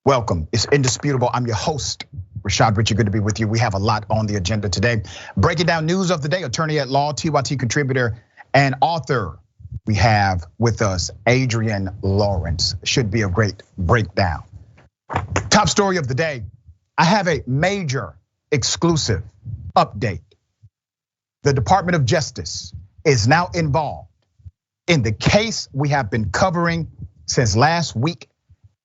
Welcome, it's Indisputable. I'm your host, Richey. Good to be with you. We have a lot on the agenda today. Breaking down news of the day, attorney at law, TYT contributor, and author. We have with us Adrienne Lawrence. Should be a great breakdown. Top story of the day, I have a major exclusive update. The Department of Justice is now involved in the case we have been covering since last week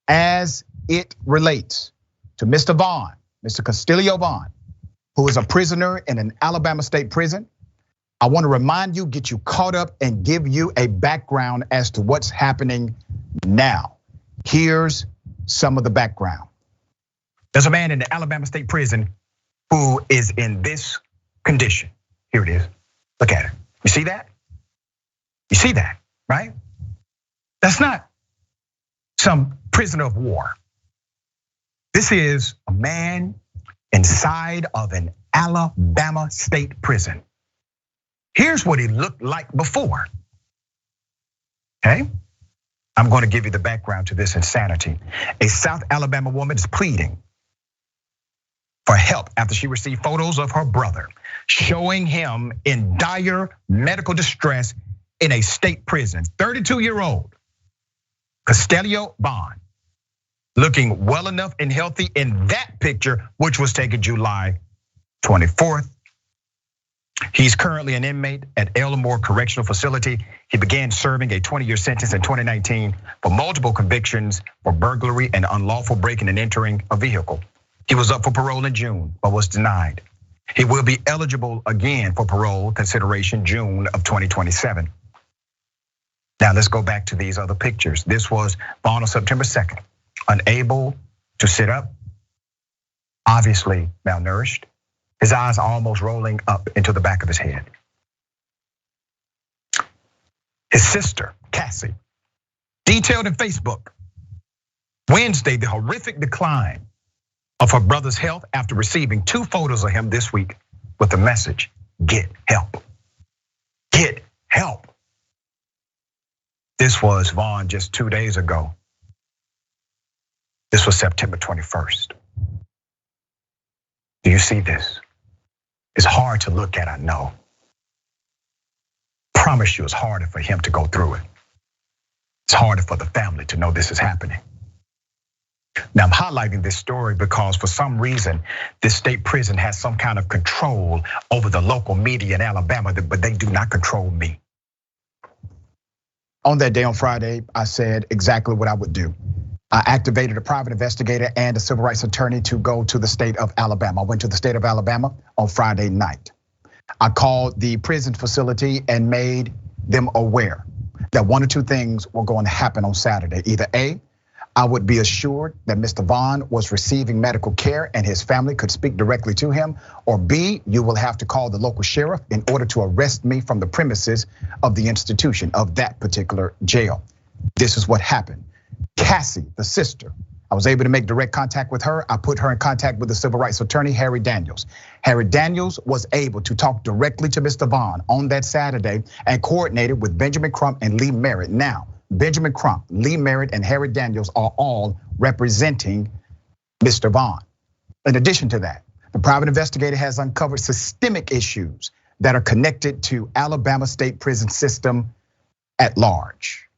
as it relates to Mr. Vaughan, Mr. Kastellio Vaughan, who is a prisoner in an Alabama state prison. I want to remind you, get you caught up, and give you a background as to what's happening now. Here's some of the background. There's a man in the Alabama state prison who is in this condition. Here it is. Look at it. You see that? You see that, right? That's not some prisoner of war. This is a man inside of an Alabama state prison. Here's what he looked like before. Okay? I'm going to give you the background to this insanity. A South Alabama woman is pleading for help after she received photos of her brother showing him in dire medical distress in a state prison. 32-year-old Kastellio Vaughan, looking well enough and healthy in that picture, which was taken July 24th. He's currently an inmate at Elmore Correctional Facility. He began serving a 20-year sentence in 2019 for multiple convictions for burglary and unlawful breaking and entering a vehicle. He was up for parole in June, but was denied. He will be eligible again for parole consideration June of 2027. Now let's go back to these other pictures. This was Vaughan on September 2nd, unable to sit up, obviously malnourished. His eyes are almost rolling up into the back of his head. His sister, Cassie, detailed in Facebook Wednesday the horrific decline of her brother's health after receiving 2 photos of him this week with the message, "Get help, get help." This was Vaughan just 2 days ago. This was September 21st. Do you see this? It's hard to look at, I know. Promise you it's harder for him to go through it. It's harder for the family to know this is happening. Now I'm highlighting this story because for some reason, this state prison has some kind of control over the local media in Alabama, but they do not control me. On that day on Friday, I said exactly what I would do. I activated a private investigator and a civil rights attorney to go to the state of Alabama. I went to the state of Alabama on Friday night. I called the prison facility and made them aware that 1 or 2 things were going to happen on Saturday. Either A, I would be assured that Mr. Vaughan was receiving medical care and his family could speak directly to him, or B, you will have to call the local sheriff in order to arrest me from the premises of the institution of that particular jail. This is what happened. Cassie, the sister, I was able to make direct contact with her. I put her in contact with the civil rights attorney, Harry Daniels. Harry Daniels was able to talk directly to Mr. Vaughan on that Saturday and coordinated with Benjamin Crump and Lee Merritt. Now, Benjamin Crump, Lee Merritt, and Harry Daniels are all representing Mr. Vaughan. In addition to that, the private investigator has uncovered systemic issues that are connected to Alabama state prison system at large.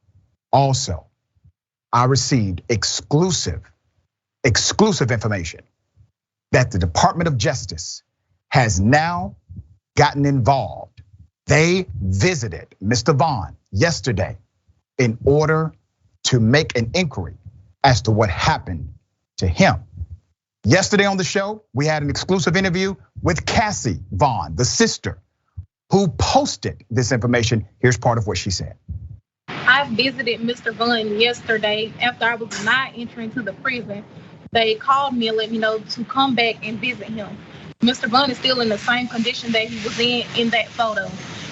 Also, I received exclusive information that the Department of Justice has now gotten involved. They visited Mr. Vaughan yesterday in order to make an inquiry as to what happened to him. Yesterday on the show, we had an exclusive interview with Cassie Vaughan, the sister, who posted this information. Here's part of what she said. I visited Mr. Vaughan yesterday after I was not entering to the prison. They called me and let me know to come back and visit him. Mr. Vaughan is still in the same condition that he was in that photo.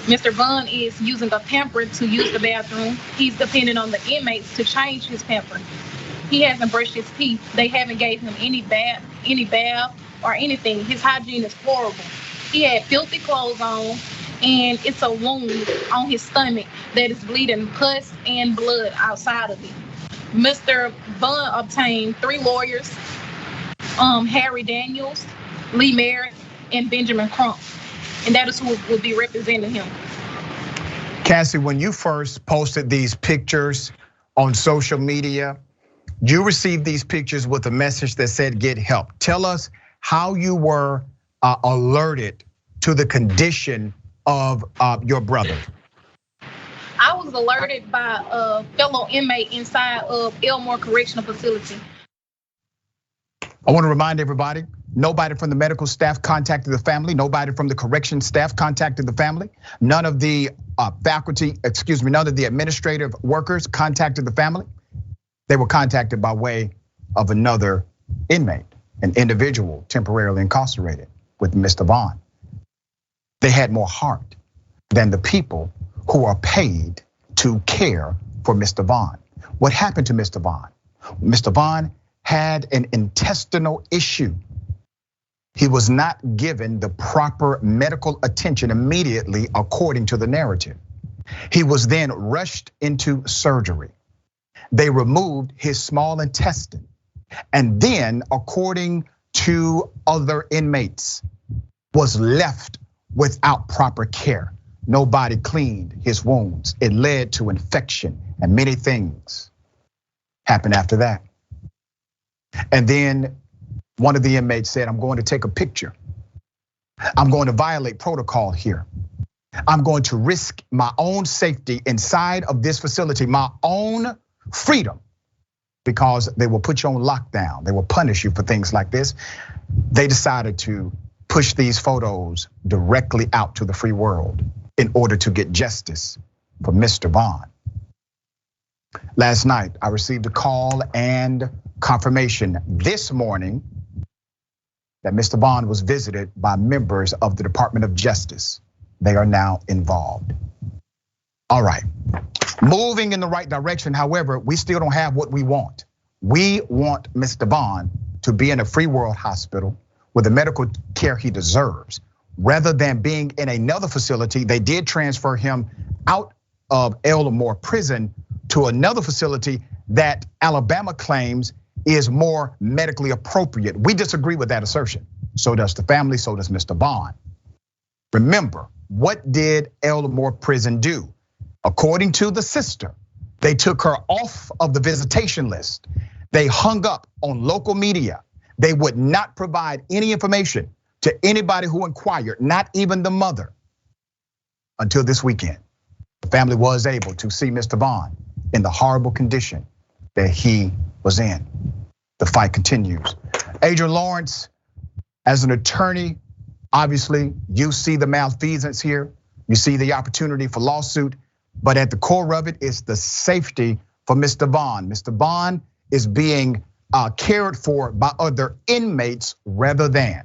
Mr. Vaughan is using a pamper to use the bathroom. He's depending on the inmates to change his pamper. He hasn't brushed his teeth. They haven't gave him any bath or anything. His hygiene is horrible. He had filthy clothes on, and it's a wound on his stomach that is bleeding pus and blood outside of it. Mr. Vaughan obtained 3 lawyers, Harry Daniels, Lee Merritt, and Benjamin Crump, and that is who will be representing him. Cassie, when you first posted these pictures on social media, you received these pictures with a message that said, get help. Tell us how you were alerted to the condition of your brother. I was alerted by a fellow inmate inside of Elmore Correctional Facility. I want to remind everybody, nobody from the medical staff contacted the family. Nobody from the correction staff contacted the family. None of the none of the administrative workers contacted the family. They were contacted by way of another inmate, an individual temporarily incarcerated with Mr. Vaughan. They had more heart than the people who are paid to care for Mr. Vaughan. What happened to Mr. Vaughan? Mr. Vaughan had an intestinal issue. He was not given the proper medical attention immediately according to the narrative. He was then rushed into surgery. They removed his small intestine. And then, according to other inmates, was left without proper care. Nobody cleaned his wounds. It led to infection, and many things happened after that. And then one of the inmates said, I'm going to take a picture. I'm going to violate protocol here. I'm going to risk my own safety inside of this facility, my own freedom, because they will put you on lockdown. They will punish you for things like this. They decided to push these photos directly out to the free world in order to get justice for Mr. Vaughan. Last night, I received a call and confirmation this morning that Mr. Vaughan was visited by members of the Department of Justice. They are now involved. All right, moving in the right direction. However, we still don't have what we want. We want Mr. Vaughan to be in a free world hospital with the medical care he deserves, rather than being in another facility. They did transfer him out of Elmore prison to another facility that Alabama claims is more medically appropriate. We disagree with that assertion. So does the family, so does Mr. Vaughan. Remember, what did Elmore prison do? According to the sister, they took her off of the visitation list. They hung up on local media. They would not provide any information to anybody who inquired, not even the mother, until this weekend. The family was able to see Mr. Vaughan in the horrible condition that he was in. The fight continues. Adrienne Lawrence, as an attorney, obviously you see the malfeasance here. You see the opportunity for lawsuit, but at the core of it is the safety for Mr. Vaughan. Mr. Vaughan is being cared for by other inmates rather than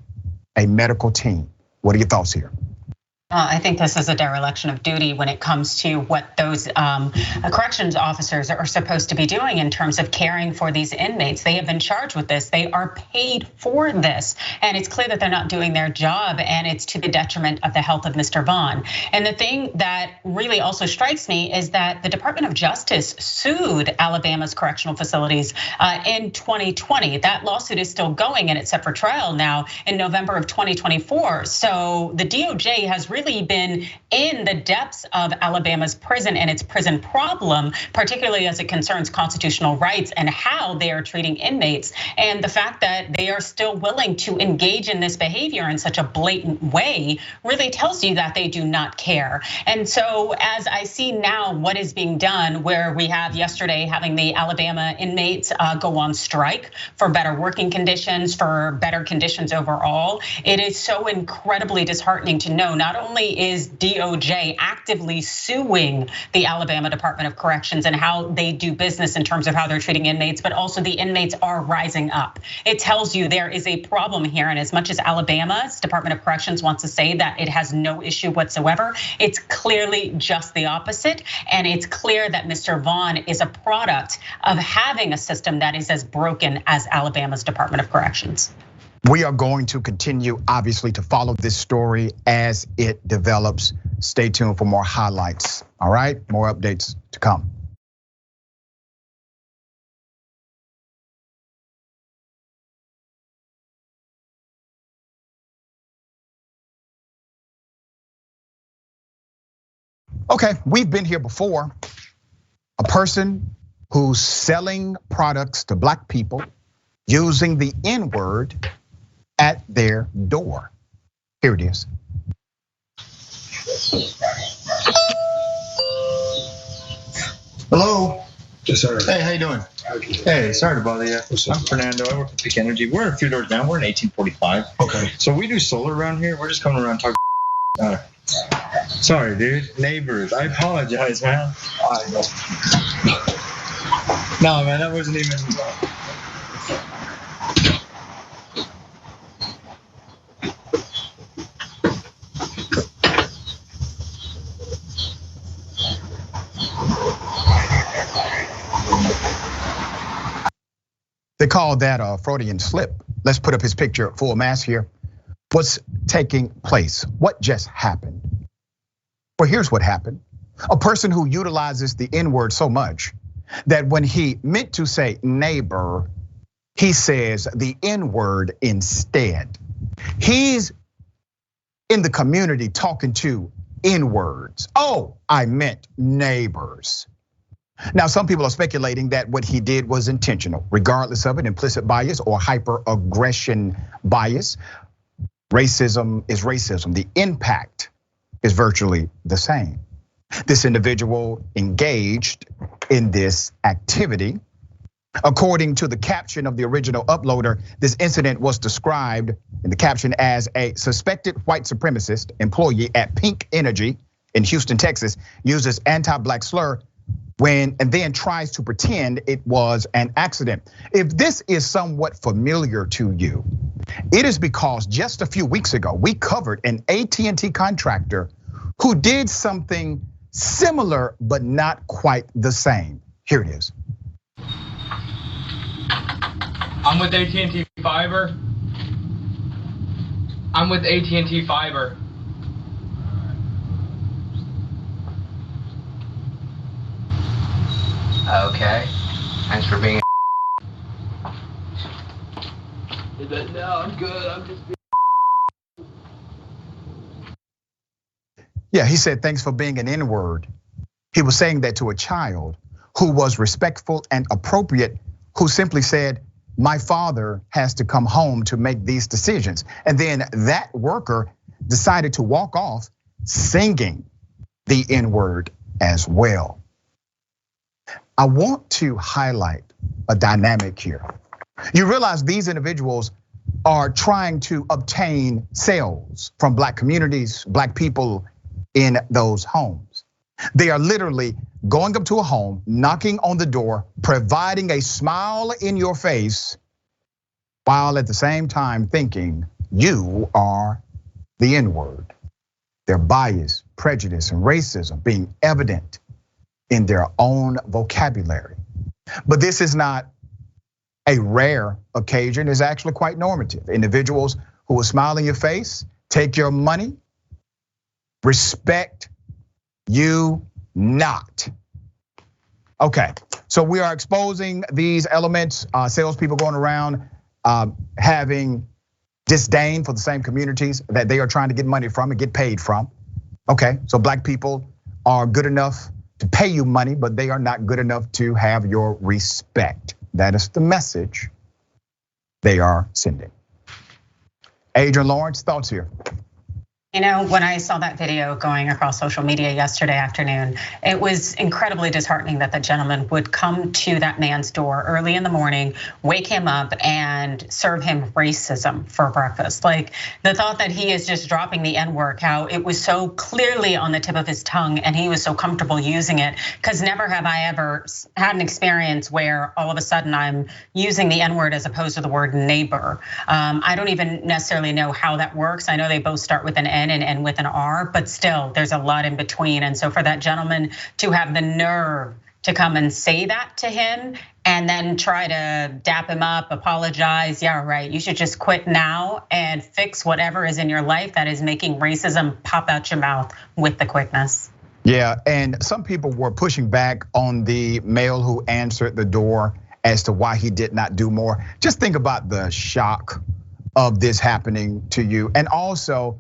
a medical team. What are your thoughts here? I think this is a dereliction of duty when it comes to what those corrections officers are supposed to be doing in terms of caring for these inmates. They have been charged with this. They are paid for this. And it's clear that they're not doing their job, and it's to the detriment of the health of Mr. Vaughan. And the thing that really also strikes me is that the Department of Justice sued Alabama's correctional facilities in 2020. That lawsuit is still going, and it's set for trial now in November of 2024. So the DOJ has really been in the depths of Alabama's prison and its prison problem, particularly as it concerns constitutional rights and how they are treating inmates. And the fact that they are still willing to engage in this behavior in such a blatant way really tells you that they do not care. And so as I see now what is being done, where we have yesterday having the Alabama inmates go on strike for better working conditions, for better conditions overall, it is so incredibly disheartening to know not only is DOJ actively suing the Alabama Department of Corrections and how they do business in terms of how they're treating inmates, but also the inmates are rising up. It tells you there is a problem here, and as much as Alabama's Department of Corrections wants to say that it has no issue whatsoever, it's clearly just the opposite. And it's clear that Mr. Vaughan is a product of having a system that is as broken as Alabama's Department of Corrections. We are going to continue, obviously, to follow this story as it develops. Stay tuned for more highlights. All right, more updates to come. Okay, we've been here before. A person who's selling products to black people using the N-word at their door. Here it is. Hello. Yes, sir. Hey, how you doing? Hey, sorry to bother you. I'm Fernando. I work at Peak Energy. We're a few doors down. We're in 1845. Okay. So we do solar around here. We're just coming around talking. Sorry, dude. Neighbors. I apologize, man. I know. No, man, that wasn't even. They call that a Freudian slip. Let's put up his picture full mass here. What's taking place? What just happened? Well, here's what happened. A person who utilizes the N-word so much that when he meant to say neighbor, he says the N-word instead. He's in the community talking to N-words. Oh, I meant neighbors. Now, some people are speculating that what he did was intentional, regardless of an implicit bias or hyper-aggression bias. Racism is racism. The impact is virtually the same. This individual engaged in this activity. According to the caption of the original uploader, this incident was described in the caption as a suspected white supremacist employee at Peak Energy in Houston, Texas, uses anti-black slur and then tries to pretend it was an accident. If this is somewhat familiar to you, it is because just a few weeks ago, we covered an AT&T contractor who did something similar, but not quite the same. Here it is. I'm with AT&T Fiber. I'm with AT&T Fiber. Okay. Thanks for being. No, I'm good. I'm just. Yeah, he said, thanks for being an N-word. He was saying that to a child who was respectful and appropriate, who simply said, my father has to come home to make these decisions. And then that worker decided to walk off singing the N-word as well. I want to highlight a dynamic here. You realize these individuals are trying to obtain sales from black communities, black people in those homes. They are literally going up to a home, knocking on the door, providing a smile in your face, while at the same time thinking you are the N-word. Their bias, prejudice, and racism being evident in their own vocabulary. But this is not a rare occasion, it's actually quite normative. Individuals who will smile in your face, take your money, respect you not. Okay, so we are exposing these elements, salespeople going around having disdain for the same communities that they are trying to get money from and get paid from. Okay, so black people are good enough to pay you money, but they are not good enough to have your respect. That is the message they are sending. Adrienne, Lawrence, thoughts here? You know, when I saw that video going across social media yesterday afternoon, it was incredibly disheartening that the gentleman would come to that man's door early in the morning, wake him up and serve him racism for breakfast. Like the thought that he is just dropping the N-word, how it was so clearly on the tip of his tongue and he was so comfortable using it. Because never have I ever had an experience where all of a sudden I'm using the N-word as opposed to the word neighbor. I don't even necessarily know how that works. I know they both start with an N and end with an R, but still there's a lot in between. And so for that gentleman to have the nerve to come and say that to him and then try to dap him up, apologize, yeah, right, you should just quit now and fix whatever is in your life that is making racism pop out your mouth with the quickness. Yeah, and some people were pushing back on the male who answered the door as to why he did not do more. Just think about the shock of this happening to you. And also,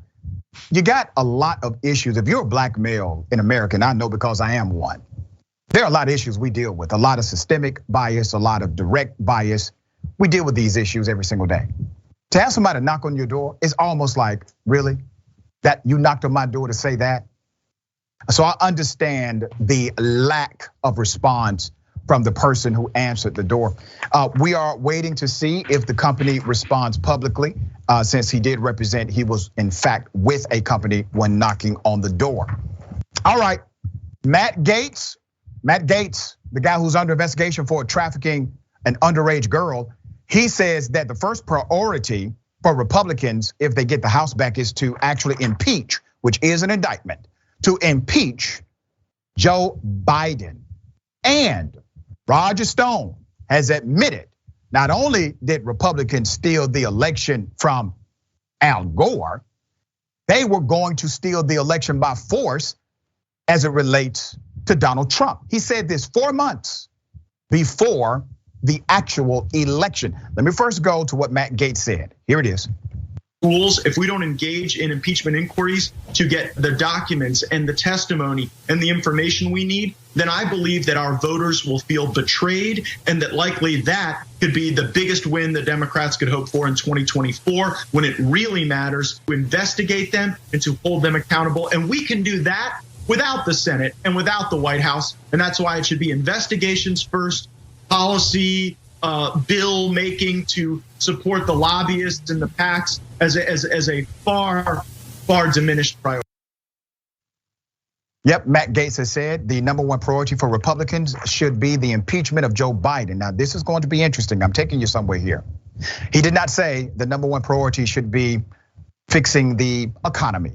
you got a lot of issues. If you're a black male in America, and I know because I am one, there are a lot of issues we deal with, a lot of systemic bias, a lot of direct bias. We deal with these issues every single day. To have somebody knock on your door, it's almost like, really? That you knocked on my door to say that? So I understand the lack of response from the person who answered the door. We are waiting to see if the company responds publicly, since he did represent, he was in fact with a company when knocking on the door. All right, Matt Gaetz, the guy who's under investigation for trafficking an underage girl, he says that the first priority for Republicans, if they get the House back, is to actually impeach, which is an indictment, to impeach Joe Biden. And Roger Stone has admitted not only did Republicans steal the election from Al Gore, they were going to steal the election by force as it relates to Donald Trump. He said this 4 months before the actual election. Let me first go to what Matt Gaetz said. Here it is. If we don't engage in impeachment inquiries to get the documents and the testimony and the information we need, then I believe that our voters will feel betrayed, and that likely that could be the biggest win the Democrats could hope for in 2024, when it really matters to investigate them and to hold them accountable. And we can do that without the Senate and without the White House. And that's why it should be investigations first, policy, bill making to support the lobbyists and the PACs as a far diminished priority. Yep, Matt Gaetz has said the number one priority for Republicans should be the impeachment of Joe Biden. Now, this is going to be interesting. I'm taking you somewhere here. He did not say the number one priority should be fixing the economy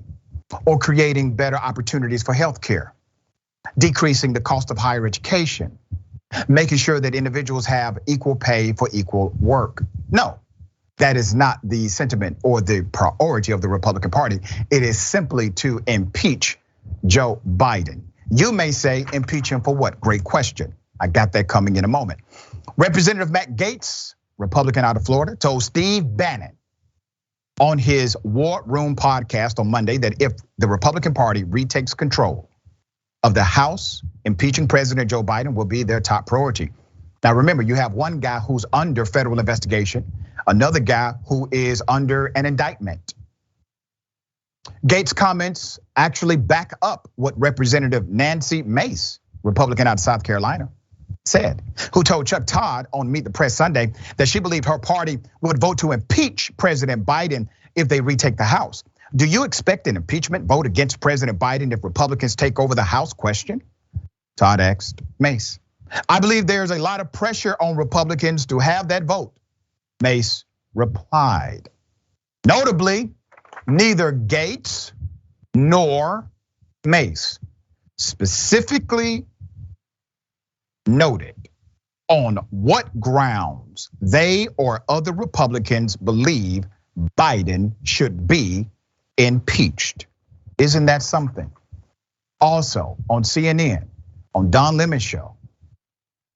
or creating better opportunities for healthcare, decreasing the cost of higher education, making sure that individuals have equal pay for equal work. No, that is not the sentiment or the priority of the Republican Party. It is simply to impeach Joe Biden. You may say impeach him for what? Great question. I got that coming in a moment. Representative Matt Gaetz, Republican out of Florida, told Steve Bannon on his War Room podcast on Monday that if the Republican Party retakes control of the House, impeaching President Joe Biden will be their top priority. Now remember, you have one guy who's under federal investigation, another guy who is under an indictment. Gaetz' comments actually back up what Representative Nancy Mace, Republican out of South Carolina, said, who told Chuck Todd on Meet the Press Sunday that she believed her party would vote to impeach President Biden if they retake the House. Do you expect an impeachment vote against President Biden if Republicans take over the House? Question. Todd asked Mace. I believe there's a lot of pressure on Republicans to have that vote, Mace replied. Notably, neither Gaetz nor Mace specifically noted on what grounds they or other Republicans believe Biden should be impeached. Isn't that something? Also on CNN, on Don Lemon's show,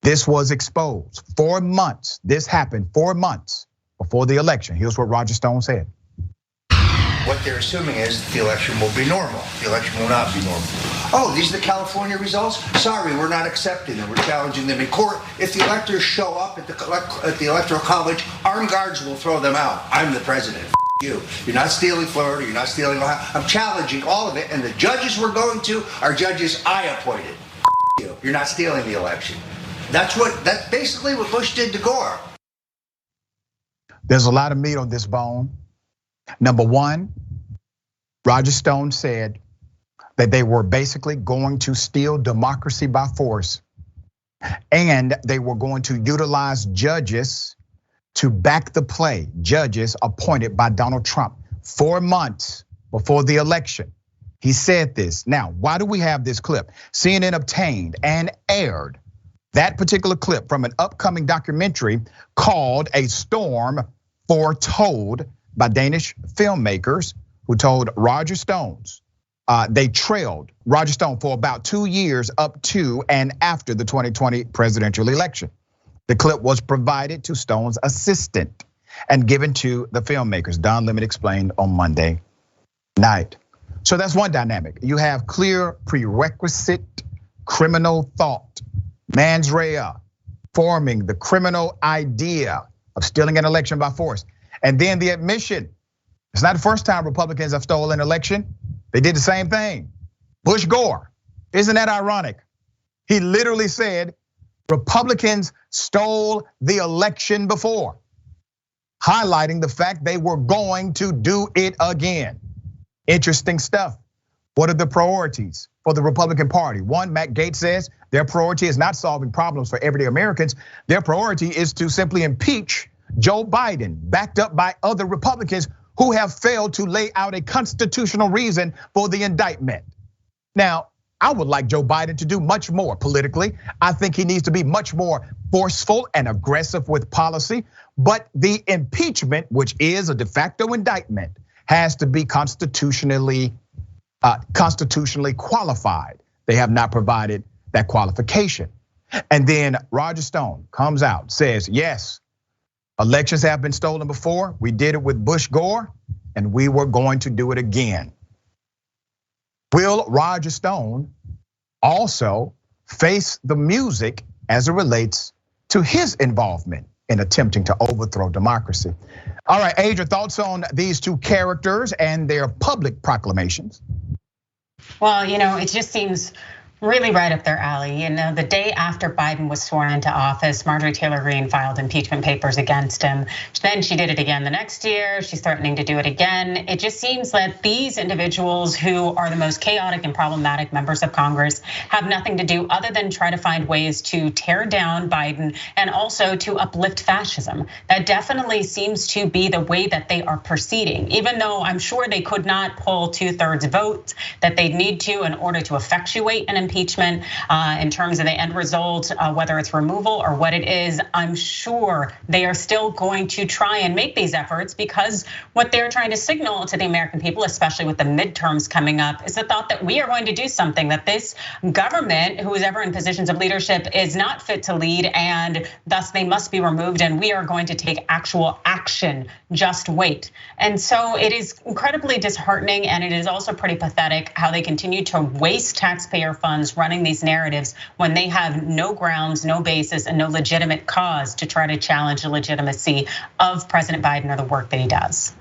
this was exposed 4 months. This happened 4 months before the election. Here's what Roger Stone said. What they're assuming is the election will be normal. The election will not be normal. Oh, these are the California results? Sorry, we're not accepting them. We're challenging them in court. If the electors show up at the Electoral College, armed guards will throw them out. I'm the president. You. You're not stealing Florida. You're not stealing Ohio. I'm challenging all of it. And the judges we're going to are judges I appointed. You. You're not stealing the election. That's basically what Bush did to Gore. There's a lot of meat on this bone. Number one, Roger Stone said that they were basically going to steal democracy by force, and they were going to utilize judges to back the play, judges appointed by Donald Trump 4 months before the election. He said this. Now, why do we have this clip? CNN obtained and aired that particular clip from an upcoming documentary called A Storm Foretold by Danish filmmakers who told Roger Stone's. They trailed Roger Stone for about 2 years up to and after the 2020 presidential election. The clip was provided to Stone's assistant and given to the filmmakers. Don Lemon explained on Monday night. So that's one dynamic. You have clear prerequisite criminal thought, mens rea, forming the criminal idea of stealing an election by force. And then the admission. It's not the first time Republicans have stolen an election. They did the same thing. Bush Gore, isn't that ironic? He literally said Republicans stole the election before, highlighting the fact they were going to do it again. Interesting stuff. What are the priorities for the Republican Party? One, Matt Gaetz says their priority is not solving problems for everyday Americans. Their priority is to simply impeach Joe Biden, backed up by other Republicans who have failed to lay out a constitutional reason for the indictment. Now, I would like Joe Biden to do much more politically. I think he needs to be much more forceful and aggressive with policy. But the impeachment, which is a de facto indictment, has to be constitutionally qualified. They have not provided that qualification. And then Roger Stone comes out, says, yes, elections have been stolen before. We did it with Bush Gore, and we were going to do it again. Will Roger Stone also face the music as it relates to his involvement in attempting to overthrow democracy? All right, Adrienne, thoughts on these two characters and their public proclamations? Well, it just seems really right up their alley. The day after Biden was sworn into office, Marjorie Taylor Greene filed impeachment papers against him. Then she did it again the next year. She's threatening to do it again. It just seems that these individuals who are the most chaotic and problematic members of Congress have nothing to do other than try to find ways to tear down Biden and also to uplift fascism. That definitely seems to be the way that they are proceeding, even though I'm sure they could not pull 2/3 votes that they'd need to in order to effectuate an impeachment in terms of the end result, whether it's removal or what it is. I'm sure they are still going to try and make these efforts because what they're trying to signal to the American people, especially with the midterms coming up, is the thought that we are going to do something, that this government, who is ever in positions of leadership, is not fit to lead, and thus they must be removed, and we are going to take actual action. Just wait. And so it is incredibly disheartening, and it is also pretty pathetic how they continue to waste taxpayer funds running these narratives when they have no grounds, no basis, and no legitimate cause to try to challenge the legitimacy of President Biden or the work that he does.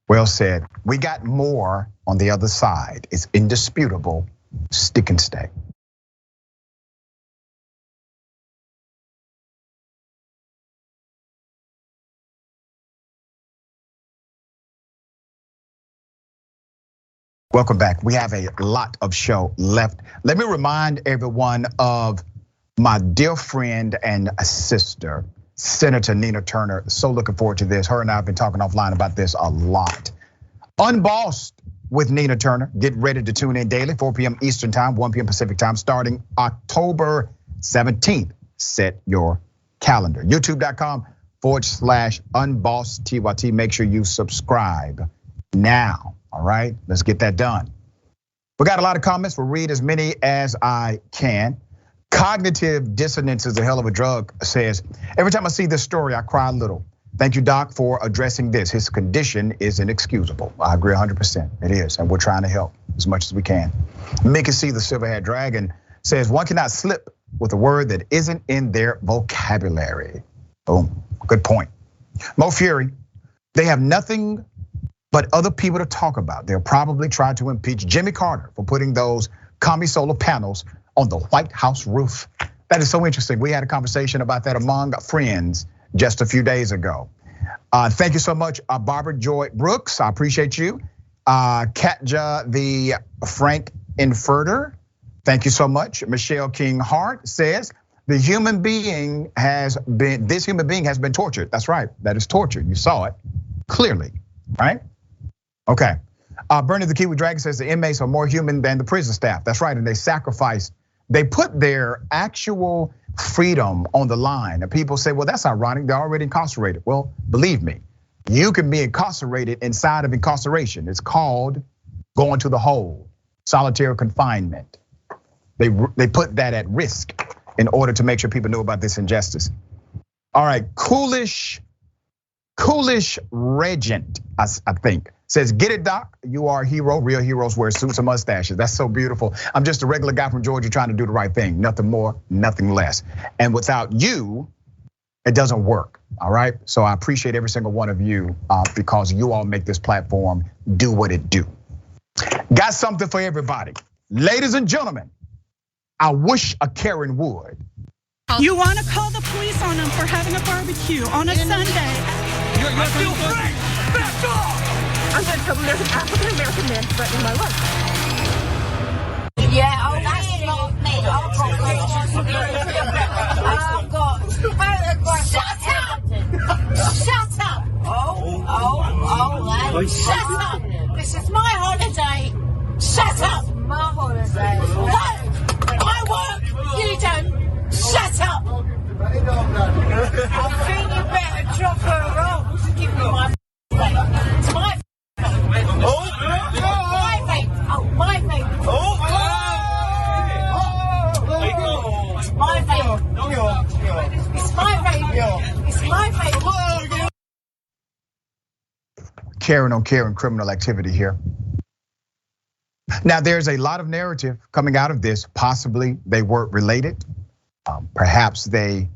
Well said. We got more on the other side. It's indisputable. Stick and stay. Welcome back. We have a lot of show left. Let me remind everyone of my dear friend and sister, Senator Nina Turner. So looking forward to this. Her and I have been talking offline about this a lot. Unbossed with Nina Turner. Get ready to tune in daily, 4 p.m. Eastern time, 1 p.m. Pacific time, starting October 17th. Set your calendar. YouTube.com/unbossed TYT. Make sure you subscribe now. All right, let's get that done. We got a lot of comments. We'll read as many as I can. Cognitive dissonance is a hell of a drug, says, every time I see this story, I cry a little. Thank you, Doc, for addressing this. His condition is inexcusable. I agree 100%, it is, and we're trying to help as much as we can. Mickey C, the Silverhaired Dragon, says, one cannot slip with a word that isn't in their vocabulary. Boom, good point. Mo Fury, they have nothing but other people to talk about. They'll probably try to impeach Jimmy Carter for putting those commie solar panels on the White House roof. That is so interesting. We had a conversation about that among friends just a few days ago. Thank you so much, Barbara Joy Brooks. I appreciate you. Katja the Frank Inferter. Thank you so much. Michelle King Hart says, this human being has been tortured. That's right, that is torture. You saw it clearly, right? Okay, Bernie the Kiwi Dragon says the inmates are more human than the prison staff. That's right, and they put their actual freedom on the line. And people say, well, that's ironic, they're already incarcerated. Well, believe me, you can be incarcerated inside of incarceration. It's called going to the hole, solitary confinement. They put that at risk in order to make sure people know about this injustice. All right, Coolish Regent, I think. says, get it, Doc, you are a hero. Real heroes wear suits and mustaches. That's so beautiful. I'm just a regular guy from Georgia trying to do the right thing. Nothing more, nothing less. And without you, it doesn't work, all right? So I appreciate every single one of you because you all make this platform do what it do. Got something for everybody. Ladies and gentlemen, I wish a Karen would. You want to call the police on them for having a barbecue on a Sunday. You're still free! Back off! I'm going to tell them there's an African-American man threatening my life. Yeah, oh, that's not me. I've got photographs. Shut up! Shut up! Oh, shut up! This is my holiday. Shut up! My holiday. No! I work! You don't! Shut up! I think you better drop her off. Give me my It's my my vape. It's my vape. It's my vape. It's my vape. Karen on Karen criminal activity here. Now, there's a lot of narrative coming out of this. Possibly they weren't related. Perhaps they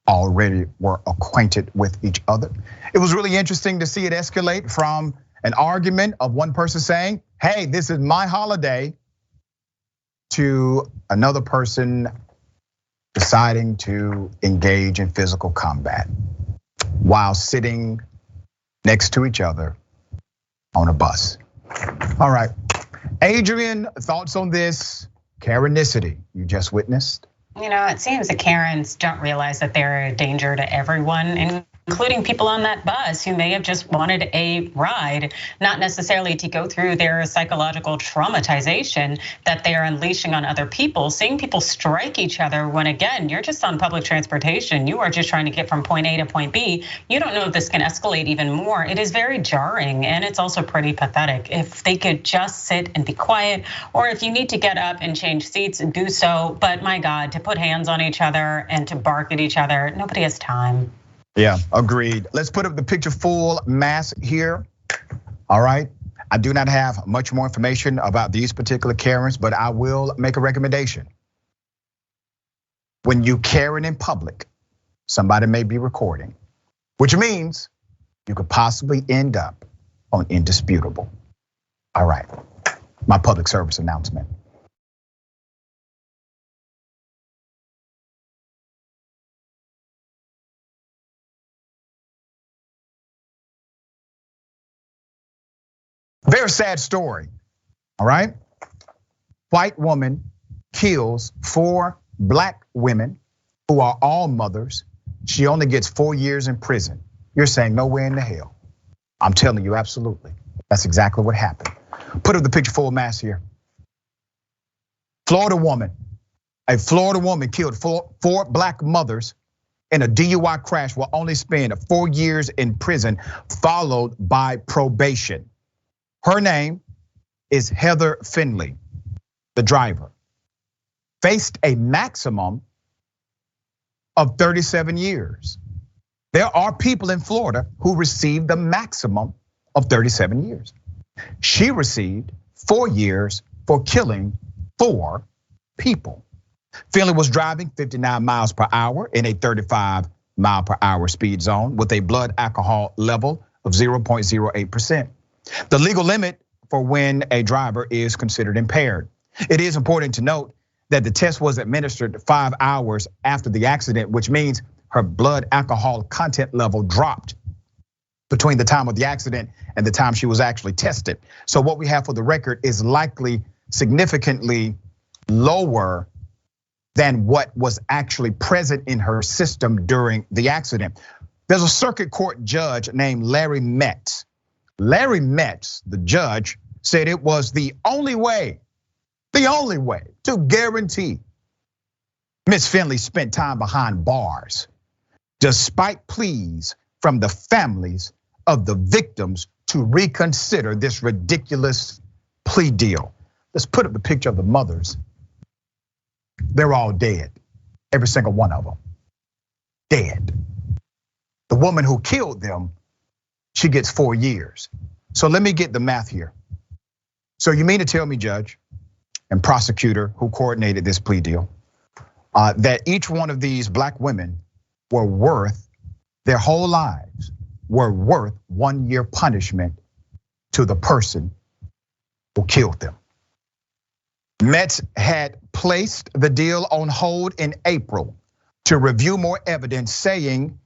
already were acquainted with each other. It was really interesting to see it escalate from an argument of one person saying, hey, this is my holiday, to another person deciding to engage in physical combat while sitting next to each other on a bus. All right, Adrienne, thoughts on this Karenicity you just witnessed? You know, it seems that Karens don't realize that they're a danger to everyone, including people on that bus who may have just wanted a ride, not necessarily to go through their psychological traumatization that they are unleashing on other people. Seeing people strike each other when, again, you're just on public transportation, you are just trying to get from point A to point B. You don't know if this can escalate even more. It is very jarring, and it's also pretty pathetic. If they could just sit and be quiet, or if you need to get up and change seats, do so. But my God, to put hands on each other and to bark at each other, nobody has time. Yeah, agreed. Let's put up the picture full mass here. All right. I do not have much more information about these particular Karens, but I will make a recommendation. When you Karen in public, somebody may be recording, which means you could possibly end up on Indisputable. All right, my public service announcement. Very sad story, all right? White woman kills 4 black women who are all mothers. She only gets 4 years in prison. You're saying nowhere in the hell. I'm telling you, absolutely. That's exactly what happened. Put up the picture full mass here. A Florida woman killed 4 black mothers in a DUI crash will only spend 4 years in prison, followed by probation. Her name is Heather Finley, the driver. Faced a maximum of 37 years. There are people in Florida who received the maximum of 37 years. She received 4 years for killing 4 people. Finley was driving 59 miles per hour in a 35 mile per hour speed zone with a blood alcohol level of 0.08%. The legal limit for when a driver is considered impaired. It is important to note that the test was administered 5 hours after the accident, which means her blood alcohol content level dropped between the time of the accident and the time she was actually tested. So what we have for the record is likely significantly lower than what was actually present in her system during the accident. There's a circuit court judge named Larry Metz. Larry Metz, the judge, said it was the only way to guarantee Miss Finley spent time behind bars, despite pleas from the families of the victims to reconsider this ridiculous plea deal. Let's put up the picture of the mothers. They're all dead, every single one of them, dead. The woman who killed them, she gets 4 years. So let me get the math here. So you mean to tell me, judge and prosecutor who coordinated this plea deal, that each one of these black women were worth, their whole lives were worth 1 year punishment to the person who killed them? Metz had placed the deal on hold in April to review more evidence, saying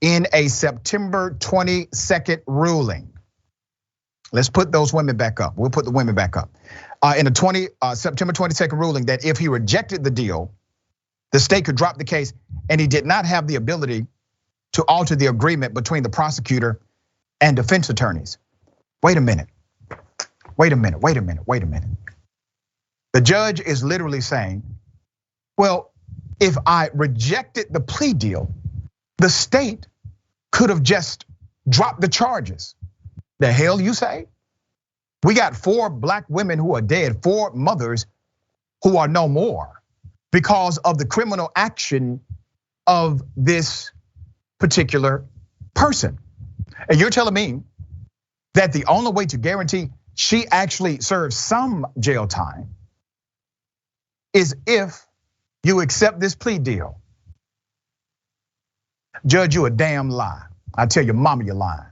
in a September 22nd ruling. Let's put those women back up. We'll put the women back up. In a September 22nd ruling that if he rejected the deal, the state could drop the case, and he did not have the ability to alter the agreement between the prosecutor and defense attorneys. Wait a minute. The judge is literally saying, well, if I rejected the plea deal, the state could have just dropped the charges. The hell you say? We got 4 black women who are dead, 4 mothers who are no more because of the criminal action of this particular person. And you're telling me that the only way to guarantee she actually serves some jail time is if you accept this plea deal? Judge, you a damn lie. I tell your mama you're lying.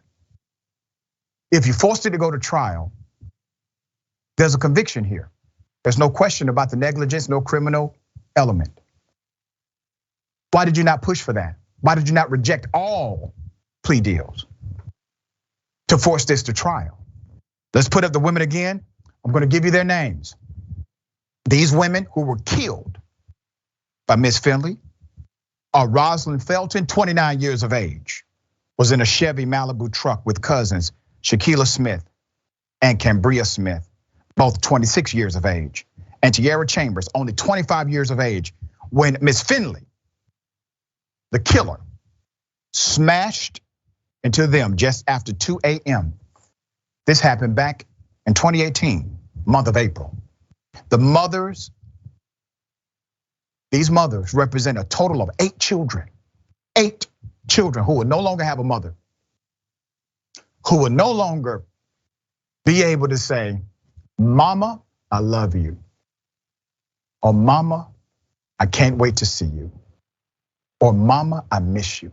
If you forced it to go to trial, there's a conviction here. There's no question about the negligence, no criminal element. Why did you not push for that? Why did you not reject all plea deals to force this to trial? Let's put up the women again. I'm gonna give you their names. These women who were killed by Miss Finley are Rosalind Felton, 29 years of age, was in a Chevy Malibu truck with cousins Shaquila Smith and Cambria Smith, both 26 years of age, and Tiara Chambers, only 25 years of age, when Miss Finley, the killer, smashed into them just after 2 a.m. This happened back in 2018, month of April. The mothers, these mothers represent a total of 8 children. 8 children who will no longer have a mother, who will no longer be able to say, Mama, I love you. Or Mama, I can't wait to see you. Or Mama, I miss you.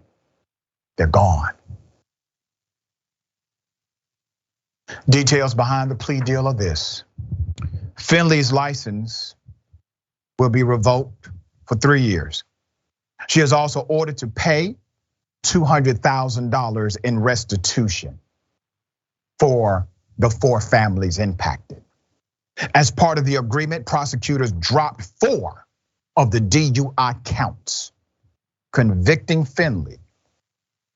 They're gone. Details behind the plea deal are this. Finley's license will be revoked for 3 years. She is also ordered to pay $200,000 in restitution for the 4 families impacted. As part of the agreement, prosecutors dropped 4 of the DUI counts, convicting Finley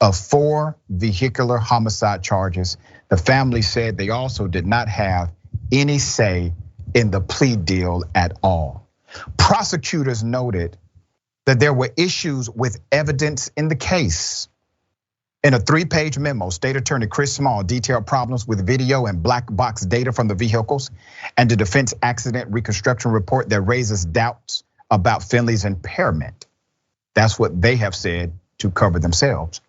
of 4 vehicular homicide charges. The family said they also did not have any say in the plea deal at all. Prosecutors noted that there were issues with evidence in the case. In a 3-page memo, State Attorney Chris Small detailed problems with video and black box data from the vehicles and the defense accident reconstruction report that raises doubts about Finley's impairment. That's what they have said to cover themselves.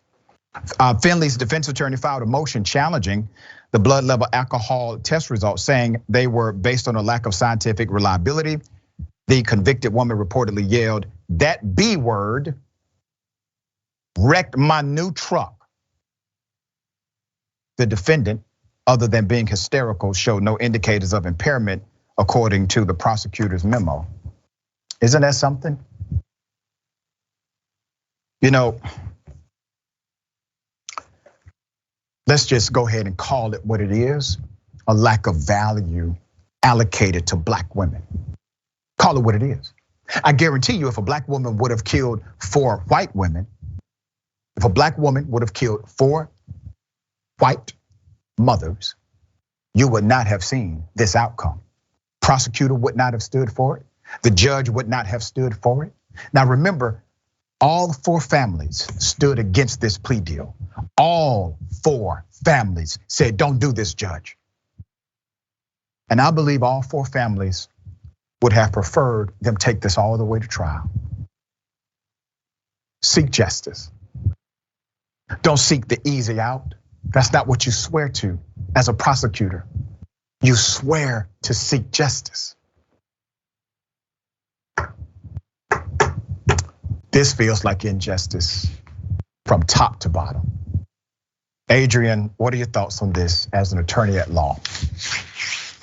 Finley's defense attorney filed a motion challenging the blood level alcohol test results, saying they were based on a lack of scientific reliability. The convicted woman reportedly yelled, "That B word wrecked my new truck." The defendant, other than being hysterical, showed no indicators of impairment, according to the prosecutor's memo. Isn't that something? You know, let's just go ahead and call it what it is, a lack of value allocated to black women. Call it what it is. I guarantee you, if a black woman would have killed 4 white women, if a black woman would have killed 4 white mothers, you would not have seen this outcome. Prosecutor would not have stood for it. The judge would not have stood for it. Now remember, all 4 families stood against this plea deal. All 4 families said, don't do this, judge. And I believe all 4 families would have preferred them take this all the way to trial. Seek justice. Don't seek the easy out. That's not what you swear to. as a prosecutor, you swear to seek justice. This feels like injustice from top to bottom. Adrienne, what are your thoughts on this as an attorney at law?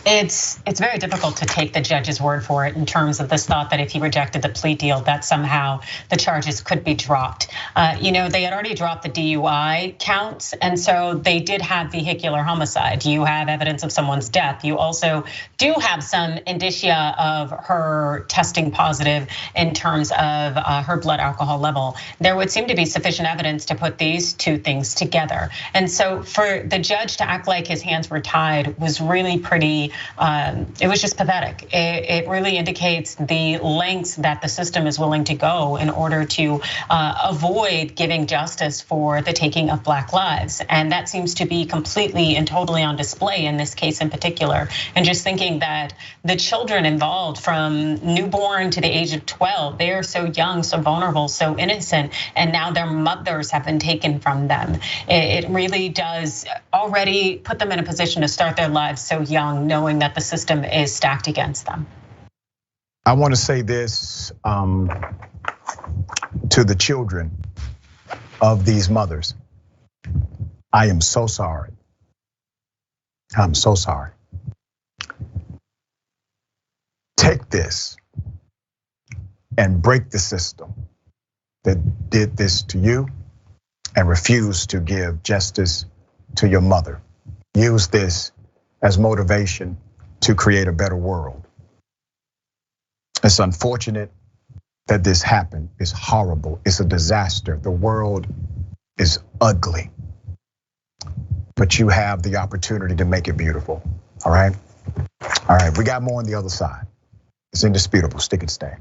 It's very difficult to take the judge's word for it in terms of this thought that if he rejected the plea deal, that somehow the charges could be dropped. They had already dropped the DUI counts, and so they did have vehicular homicide. You have evidence of someone's death. You also do have some indicia of her testing positive in terms of her blood alcohol level. There would seem to be sufficient evidence to put these two things together. And so for the judge to act like his hands were tied was really pretty, it was just pathetic. It really indicates the lengths that the system is willing to go in order to avoid giving justice for the taking of Black lives. And that seems to be completely and totally on display in this case in particular. And just thinking that the children involved from newborn to the age of 12, they are so young, so vulnerable, so innocent, and now their mothers have been taken from them. It really does already put them in a position to start their lives so young, knowing that the system is stacked against them. I want to say this to the children of these mothers. I am so sorry. I'm so sorry. Take this and break the system that did this to you and refuse to give justice to your mother. Use this as motivation to create a better world. It's unfortunate that this happened. It's horrible. It's a disaster. The world is ugly. But you have the opportunity to make it beautiful. All right? All right, we got more on the other side. It's indisputable. Stick and stay.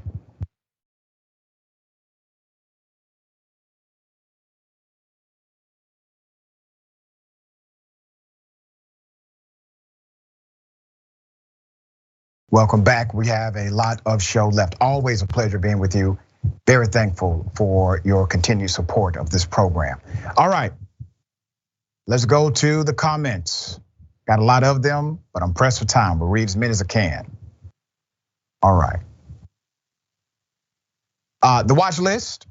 Welcome back. We have a lot of show left. Always a pleasure being with you. Very thankful for your continued support of this program. All right, let's go to the comments. Got a lot of them, but I'm pressed for time. We'll read as many as I can. All right. The watch list.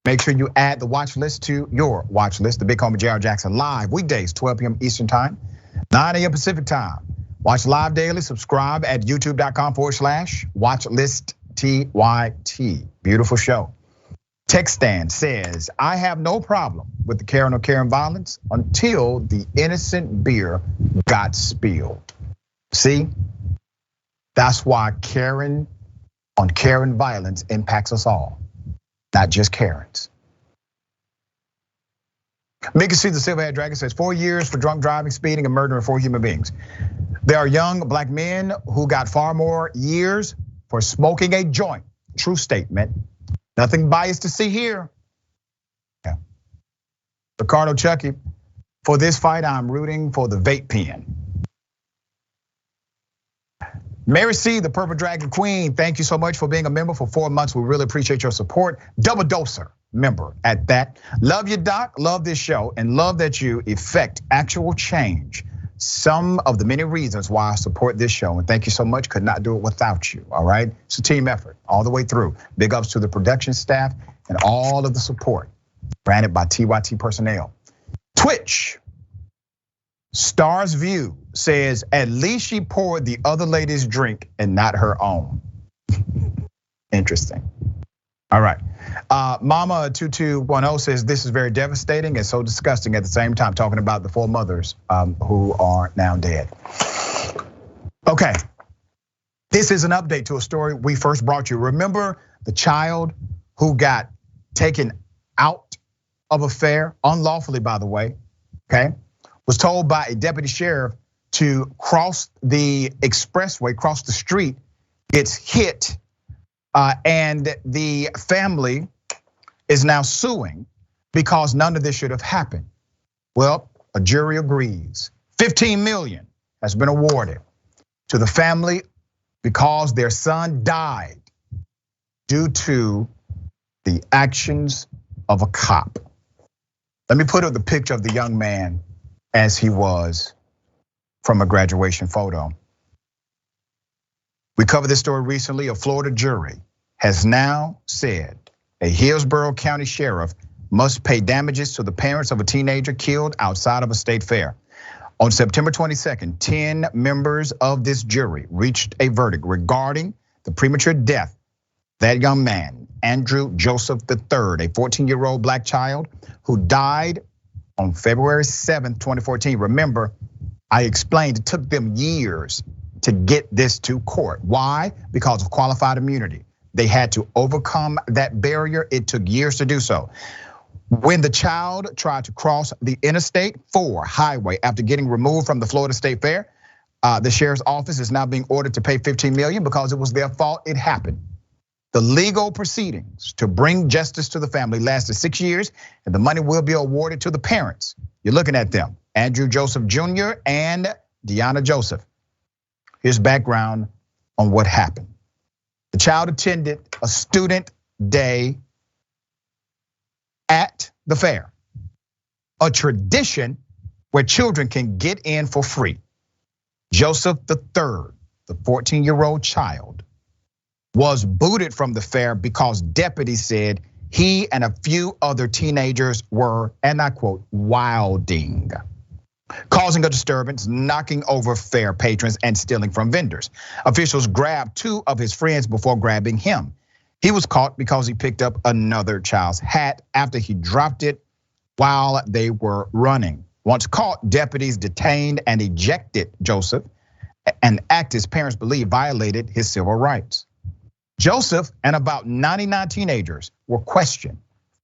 Make sure you add the watch list to your watch list. The Big Home of J.R. Jackson live weekdays, 12 p.m. Eastern time, 9 a.m. Pacific time. Watch live daily, subscribe at youtube.com/watchlistTYT. Beautiful show. Techstand says, I have no problem with the Karen on Karen violence until the innocent beer got spilled. See, that's why Karen on Karen violence impacts us all, not just Karens. Mickey C. the Silverhead Dragon says 4 years for drunk driving, speeding, and murdering 4 human beings. There are young Black men who got far more years for smoking a joint. True statement. Nothing biased to see here. Yeah. Ricardo Chucky, for this fight, I'm rooting for the vape pen. Mary C, the Purple Dragon Queen, thank you so much for being a member for 4 months. We really appreciate your support. Double doser member at that. Love you, Doc. Love this show and love that you effect actual change. Some of the many reasons why I support this show, and thank you so much. Could not do it without you. All right, it's a team effort all the way through. Big ups to the production staff and all of the support granted by TYT personnel. Twitch. Stars View says, at least she poured the other lady's drink and not her own. Interesting. All right. Mama 2210 says this is very devastating and so disgusting at the same time, talking about the 4 mothers who are now dead. Okay. This is an update to a story we first brought you. Remember the child who got taken out of a fair, unlawfully by the way, okay? Was told by a deputy sheriff to cross the expressway, cross the street, gets hit, and the family is now suing because none of this should have happened. Well, a jury agrees. 15 million has been awarded to the family because their son died due to the actions of a cop. Let me put up the picture of the young man as he was from a graduation photo. We covered this story recently. A Florida jury has now said a Hillsborough County sheriff must pay damages to the parents of a teenager killed outside of a state fair. On September 22nd, 10 members of this jury reached a verdict regarding the premature death of that young man, Andrew Joseph III, a 14-year-old black child who died on February 7th, 2014. Remember, I explained it took them years to get this to court. Why? Because of qualified immunity. They had to overcome that barrier. It took years to do so. When the child tried to cross the Interstate 4 highway after getting removed from the Florida State Fair, the sheriff's office is now being ordered to pay $15 million because it was their fault. It happened. The legal proceedings to bring justice to the family lasted 6 years, and the money will be awarded to the parents. You're looking at them, Andrew Joseph Jr. and Deanna Joseph. Here's background on what happened. The child attended a student day at the fair, a tradition where children can get in for free. Joseph III, the 14-year-old child, was booted from the fair because deputies said he and a few other teenagers were, and I quote, wilding, causing a disturbance, knocking over fair patrons and stealing from vendors. Officials grabbed 2 of his friends before grabbing him. He was caught because he picked up another child's hat after he dropped it while they were running. Once caught, deputies detained and ejected Joseph, an act his parents believe violated his civil rights. Joseph and about 99 teenagers were questioned,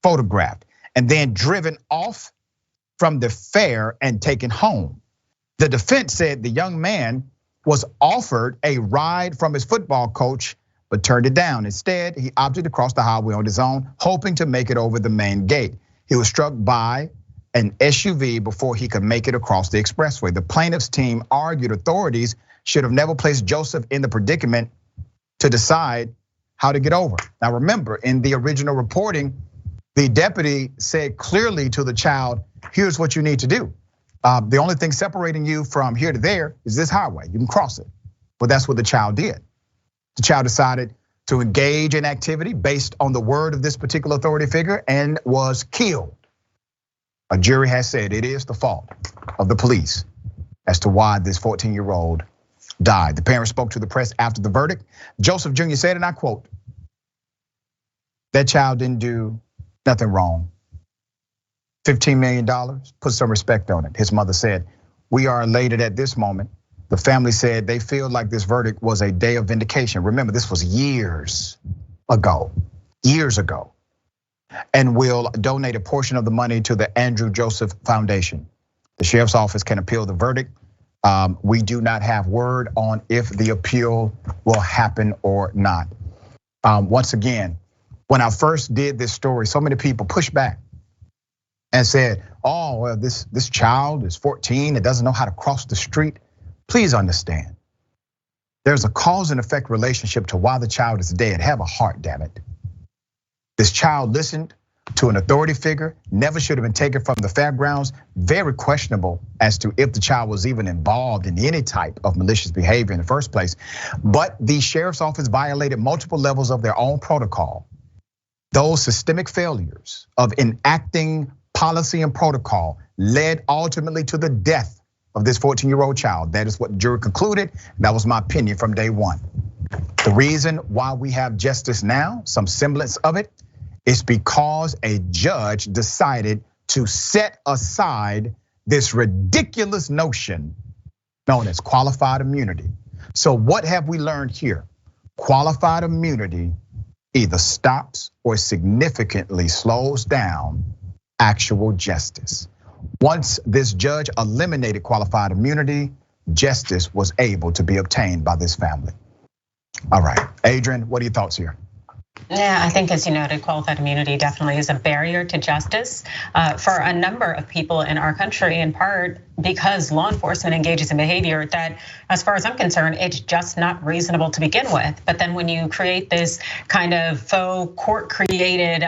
photographed, and then driven off from the fair and taken home. The defense said the young man was offered a ride from his football coach, but turned it down. Instead, he opted to cross the highway on his own, hoping to make it over the main gate. He was struck by an SUV before he could make it across the expressway. The plaintiff's team argued authorities should have never placed Joseph in the predicament to decide how to get over. Now remember, in the original reporting, the deputy said clearly to the child, here's what you need to do. The only thing separating you from here to there is this highway. You can cross it. Well, that's what the child did. The child decided to engage in activity based on the word of this particular authority figure and was killed. A jury has said it is the fault of the police as to why this 14-year-old died. The parents spoke to the press after the verdict. Joseph Jr. said, and I quote, that child didn't do nothing wrong. $15 million, put some respect on it. His mother said, we are elated at this moment. The family said they feel like this verdict was a day of vindication. Remember, this was years ago. And will donate a portion of the money to the Andrew Joseph Foundation. The sheriff's office can appeal the verdict. We do not have word on if the appeal will happen or not. Once again, when I first did this story, so many people pushed back and said, oh, well, this child is 14, it doesn't know how to cross the street. Please understand, there's a cause and effect relationship to why the child is dead. Have a heart, damn it. This child listened to an authority figure, never should have been taken from the fairgrounds. Very questionable as to if the child was even involved in any type of malicious behavior in the first place. But the sheriff's office violated multiple levels of their own protocol. Those systemic failures of enacting policy and protocol led ultimately to the death of this 14-year-old child. That is what the jury concluded. That was my opinion from day one. The reason why we have justice now, some semblance of it, is because a judge decided to set aside this ridiculous notion known as qualified immunity. So what have we learned here? Qualified immunity either stops or significantly slows down actual justice. Once this judge eliminated qualified immunity, justice was able to be obtained by this family. All right, Adrienne, what are your thoughts here? Yeah, I think as you noted, qualified immunity definitely is a barrier to justice for a number of people in our country, in part because law enforcement engages in behavior that, as far as I'm concerned, it's just not reasonable to begin with. But then when you create this kind of faux court-created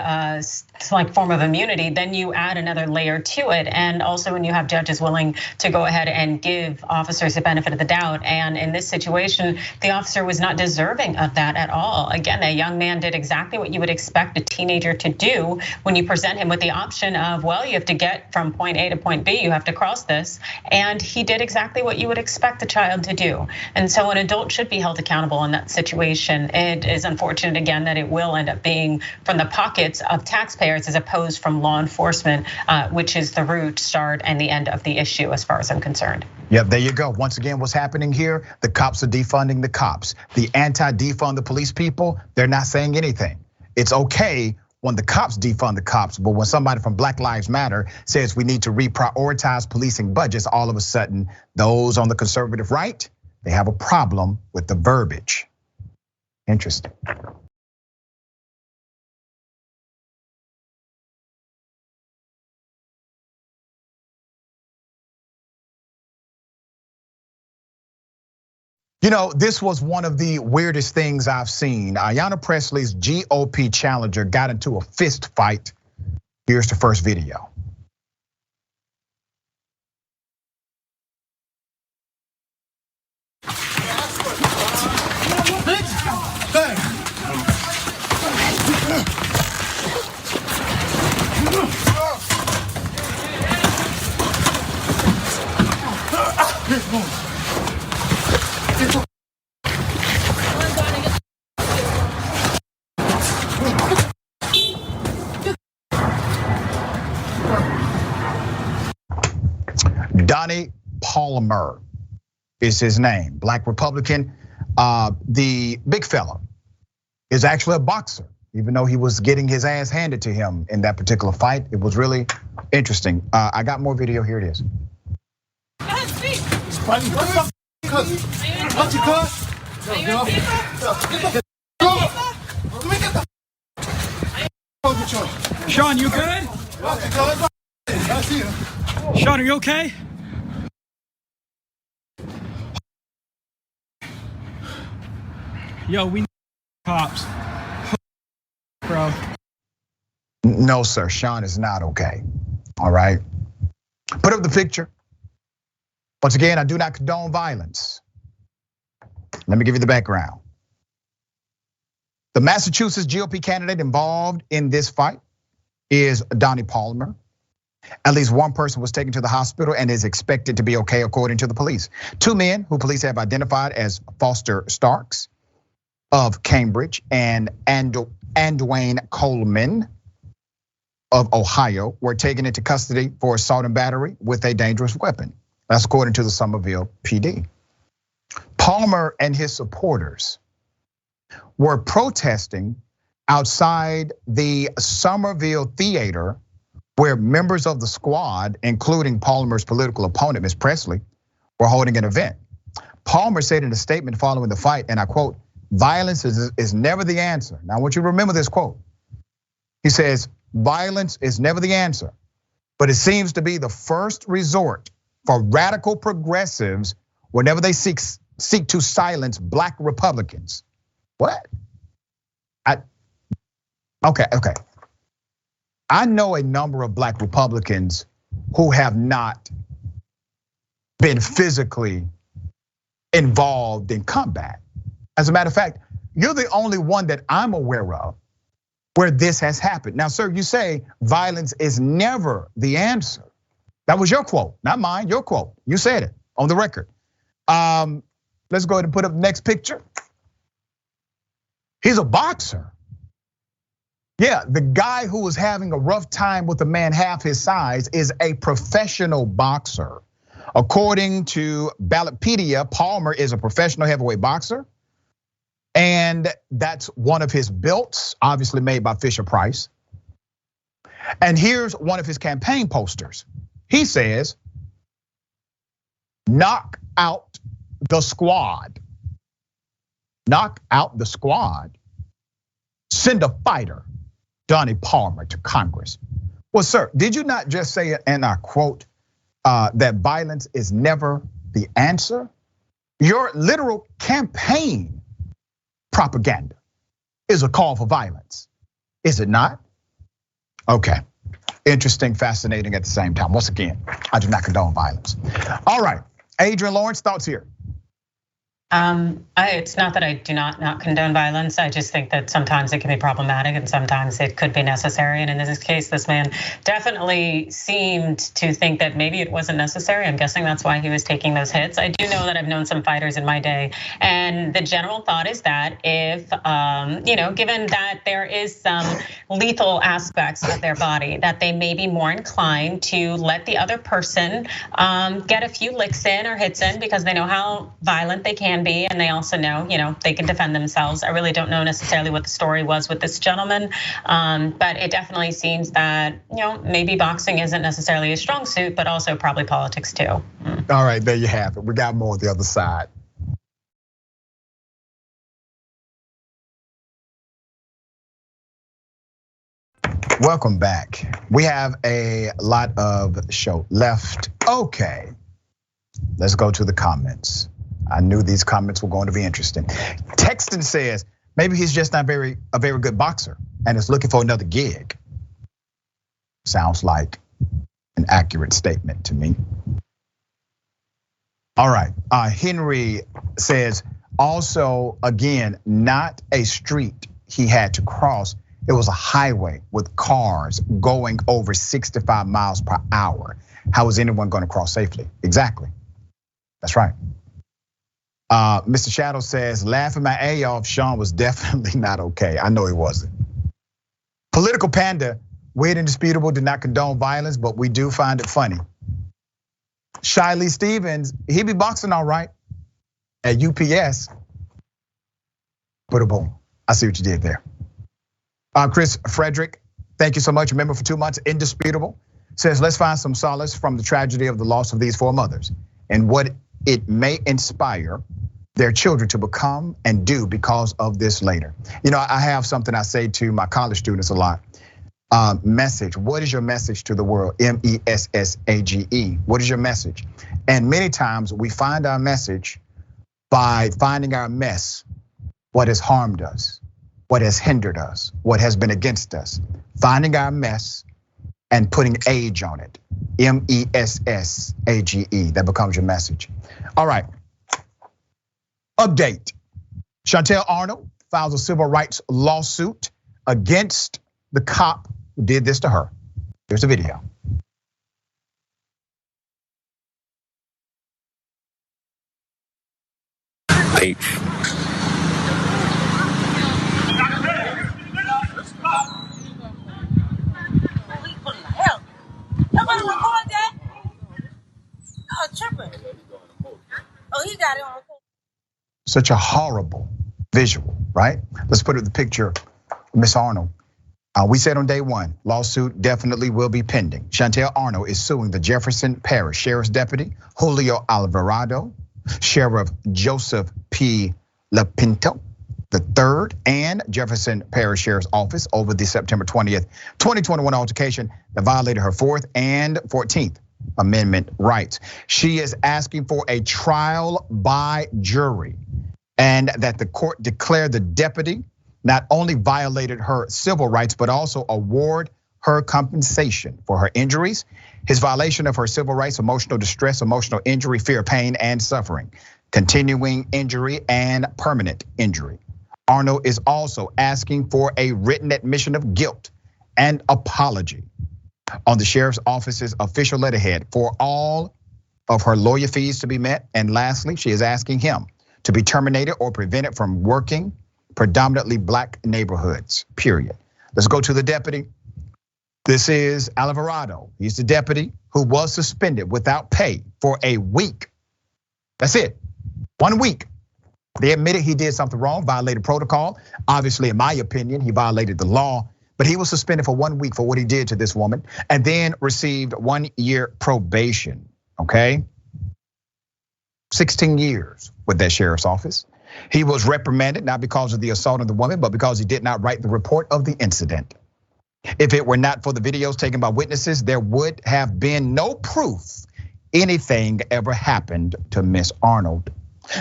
like form of immunity, then you add another layer to it. And also when you have judges willing to go ahead and give officers the benefit of the doubt. And in this situation, the officer was not deserving of that at all. Again, a young man did exactly what you would expect a teenager to do when you present him with the option of, well, you have to get from point A to point B, you have to cross this. And he did exactly what you would expect a child to do. And so an adult should be held accountable in that situation. It is unfortunate, again, that it will end up being from the pockets of taxpayers as opposed from law enforcement, which is the root, start, and the end of the issue as far as I'm concerned. Yep, there you go. Once again, what's happening here? The cops are defunding the cops. The anti-defund the police people, they're not saying anything. It's okay when the cops defund the cops, but when somebody from Black Lives Matter says we need to reprioritize policing budgets, all of a sudden, those on the conservative right, they have a problem with the verbiage. Interesting. You know, this was one of the weirdest things I've seen. Ayanna Pressley's GOP challenger got into a fist fight. Here's the first video. Donnie Palmer is his name, Black Republican. The big fella is actually a boxer, even though he was getting his ass handed to him in that particular fight. It was really interesting. I got more video, here it is. Sean, you good? Sean, are you okay? Yo, we need cops. Bro. No, sir, Sean is not okay. All right. Put up the picture. Once again, I do not condone violence. Let me give you the background. The Massachusetts GOP candidate involved in this fight is Donnie Palmer. At least one person was taken to the hospital and is expected to be okay, according to the police. Two men who police have identified as Foster Starks of Cambridge and Adrienne Coleman of Ohio were taken into custody for assault and battery with a dangerous weapon. That's according to the Somerville PD. Palmer and his supporters were protesting outside the Somerville Theater, where members of the squad, including Palmer's political opponent, Ms. Presley, were holding an event. Palmer said in a statement following the fight, and I quote, "Violence is never the answer." Now I want you to remember this quote. He says, "Violence is never the answer, but it seems to be the first resort for radical progressives whenever they seek to silence Black Republicans." What? Okay. I know a number of Black Republicans who have not been physically involved in combat. As a matter of fact, you're the only one that I'm aware of where this has happened. Now, sir, you say violence is never the answer. That was your quote, not mine, your quote. You said it on the record. Let's go ahead and put up the next picture. He's a boxer. Yeah, the guy who was having a rough time with a man half his size is a professional boxer. According to Ballotpedia, Palmer is a professional heavyweight boxer. And that's one of his belts, obviously made by Fisher-Price. And here's one of his campaign posters. He says, "Knock out the squad. Knock out the squad. Send a fighter, Donnie Palmer, to Congress." Well, sir, did you not just say, and I quote, that violence is never the answer? Your literal campaign propaganda is a call for violence, is it not? Okay. Interesting, fascinating at the same time. Once again, I do not condone violence. All right, Adrienne Lawrence, thoughts here? It's not that I do not condone violence. I just think that sometimes it can be problematic and sometimes it could be necessary. And in this case, this man definitely seemed to think that maybe it wasn't necessary. I'm guessing that's why he was taking those hits. I do know that I've known some fighters in my day, and the general thought is that if, given that there is some lethal aspects of their body, that they may be more inclined to let the other person get a few licks in or hits in because they know how violent they can be, and they also know, they can defend themselves. I really don't know necessarily what the story was with this gentleman, but it definitely seems that, maybe boxing isn't necessarily a strong suit, but also probably politics too. All right, there you have it. We got more on the other side. Welcome back. We have a lot of show left. Okay, let's go to the comments. I knew these comments were going to be interesting. Texton says, maybe he's just not a very good boxer and is looking for another gig. Sounds like an accurate statement to me. All right, Henry says, also, again, not a street he had to cross. It was a highway with cars going over 65 miles per hour. How is anyone going to cross safely? Exactly, that's right. Mr. Shadow says, laughing my A off, Sean was definitely not okay. I know he wasn't. Political Panda, we at Indisputable do not condone violence, but we do find it funny. Shiley Stevens, he be boxing all right at UPS. Boom, I see what you did there. Chris Frederick, thank you so much. Member for 2 months, Indisputable, says, let's find some solace from the tragedy of the loss of these 4 mothers and what it may inspire their children to become and do because of this later. I have something I say to my college students a lot. Message, what is your message to the world? MESSAGE, what is your message? And many times we find our message by finding our mess, what has harmed us, what has hindered us, what has been against us. Finding our mess and putting age on it, MESSAGE, that becomes your message. All right, update. Chantel Arnold files a civil rights lawsuit against the cop who did this to her. Here's the video. H. He got it on. Such a horrible visual, right? Let's put it the picture, Miss Arnold. We said on day one, lawsuit definitely will be pending. Chantel Arnold is suing the Jefferson Parish Sheriff's Deputy, Julio Alvarado, Sheriff Joseph P. Lapinto III, and Jefferson Parish Sheriff's Office over the September 20th, 2021 altercation that violated her 4th and 14th Amendment rights. She is asking for a trial by jury and that the court declare the deputy not only violated her civil rights, but also award her compensation for her injuries, his violation of her civil rights, emotional distress, emotional injury, fear, pain, and suffering, continuing injury, and permanent injury. Arnold is also asking for a written admission of guilt and apology on the sheriff's office's official letterhead for all of her lawyer fees to be met. And lastly, she is asking him to be terminated or prevented from working predominantly black neighborhoods, period. Let's go to the deputy. This is Alvarado. He's the deputy who was suspended without pay for a week. That's it, 1 week. They admitted he did something wrong, violated protocol. Obviously, in my opinion, he violated the law, but he was suspended for 1 week for what he did to this woman and then received 1 year probation, okay? 16 years with that sheriff's office. He was reprimanded, not because of the assault on the woman, but because he did not write the report of the incident. If it were not for the videos taken by witnesses, there would have been no proof anything ever happened to Miss Arnold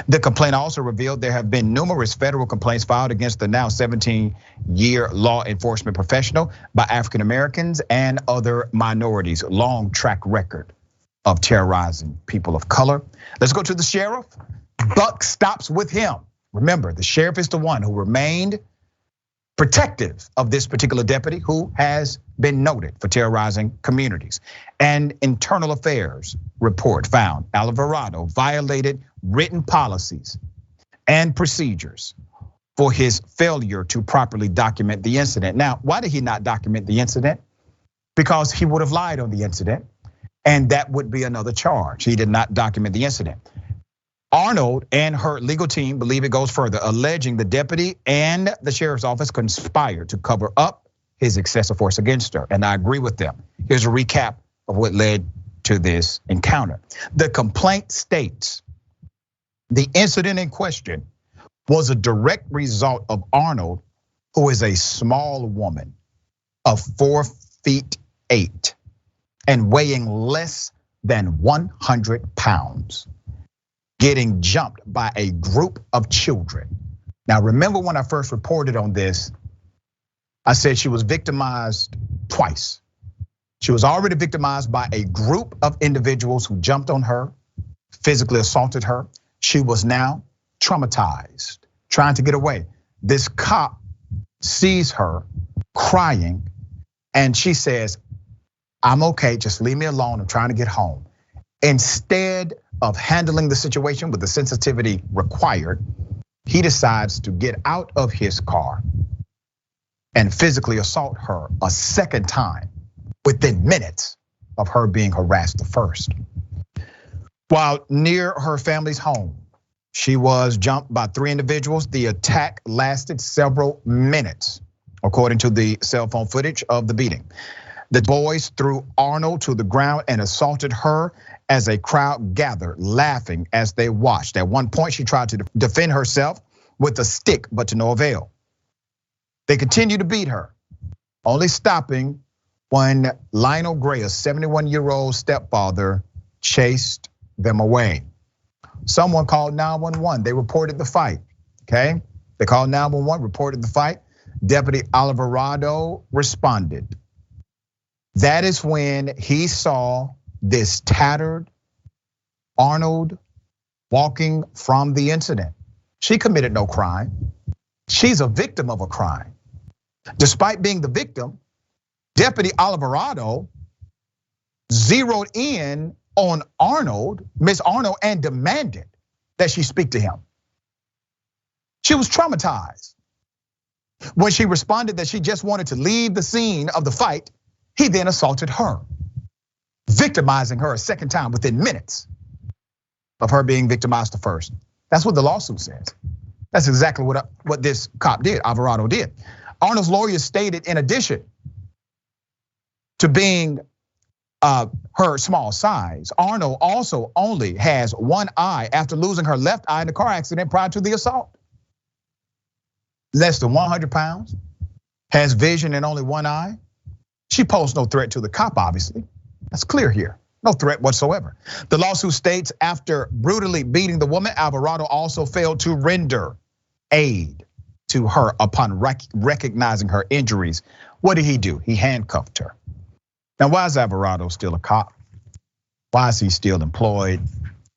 The complaint also revealed there have been numerous federal complaints filed against the now 17-year law enforcement professional by African Americans and other minorities. Long track record of terrorizing people of color. Let's go to the sheriff. Buck stops with him. Remember, the sheriff is the one who remained protective of this particular deputy who has been noted for terrorizing communities. An internal affairs report found Alvarado violated written policies and procedures for his failure to properly document the incident. Now, why did he not document the incident? Because he would have lied on the incident, and that would be another charge. He did not document the incident. Arnold and her legal team believe it goes further, alleging the deputy and the sheriff's office conspired to cover up his excessive force against her. And I agree with them. Here's a recap of what led to this encounter. The complaint states the incident in question was a direct result of Arnold, who is a small woman of 4'8" and weighing less than 100 pounds. Getting jumped by a group of children. Now, remember when I first reported on this, I said she was victimized twice. She was already victimized by a group of individuals who jumped on her, physically assaulted her. She was now traumatized, trying to get away. This cop sees her crying, and she says, "I'm okay, just leave me alone, I'm trying to get home." Instead of handling the situation with the sensitivity required, he decides to get out of his car and physically assault her a second time within minutes of her being harassed the first. While near her family's home, she was jumped by 3 individuals. The attack lasted several minutes, according to the cell phone footage of the beating. The boys threw Arnold to the ground and assaulted her as a crowd gathered, laughing as they watched. At one point, she tried to defend herself with a stick, but to no avail. They continued to beat her, only stopping when Lionel Gray, a 71-year-old stepfather, chased them away. Someone called 911. They reported the fight, okay? They called 911, reported the fight. Deputy Alvarado responded. That is when he saw this tattered Arnold walking from the incident. She committed no crime. She's a victim of a crime. Despite being the victim, Deputy Alvarado zeroed in on Arnold, Miss Arnold, and demanded that she speak to him. She was traumatized. When she responded that she just wanted to leave the scene of the fight, he then assaulted her, victimizing her a second time within minutes of her being victimized the first. That's what the lawsuit says. That's exactly what this cop did, Alvarado did. Arnold's lawyer stated, in addition to being her small size, Arnold also only has one eye after losing her left eye in a car accident prior to the assault. Less than 100 pounds, has vision in only one eye. She posed no threat to the cop, obviously. That's clear here. No threat whatsoever. The lawsuit states after brutally beating the woman, Alvarado also failed to render aid to her upon recognizing her injuries. What did he do? He handcuffed her. Now, why is Alvarado still a cop? Why is he still employed?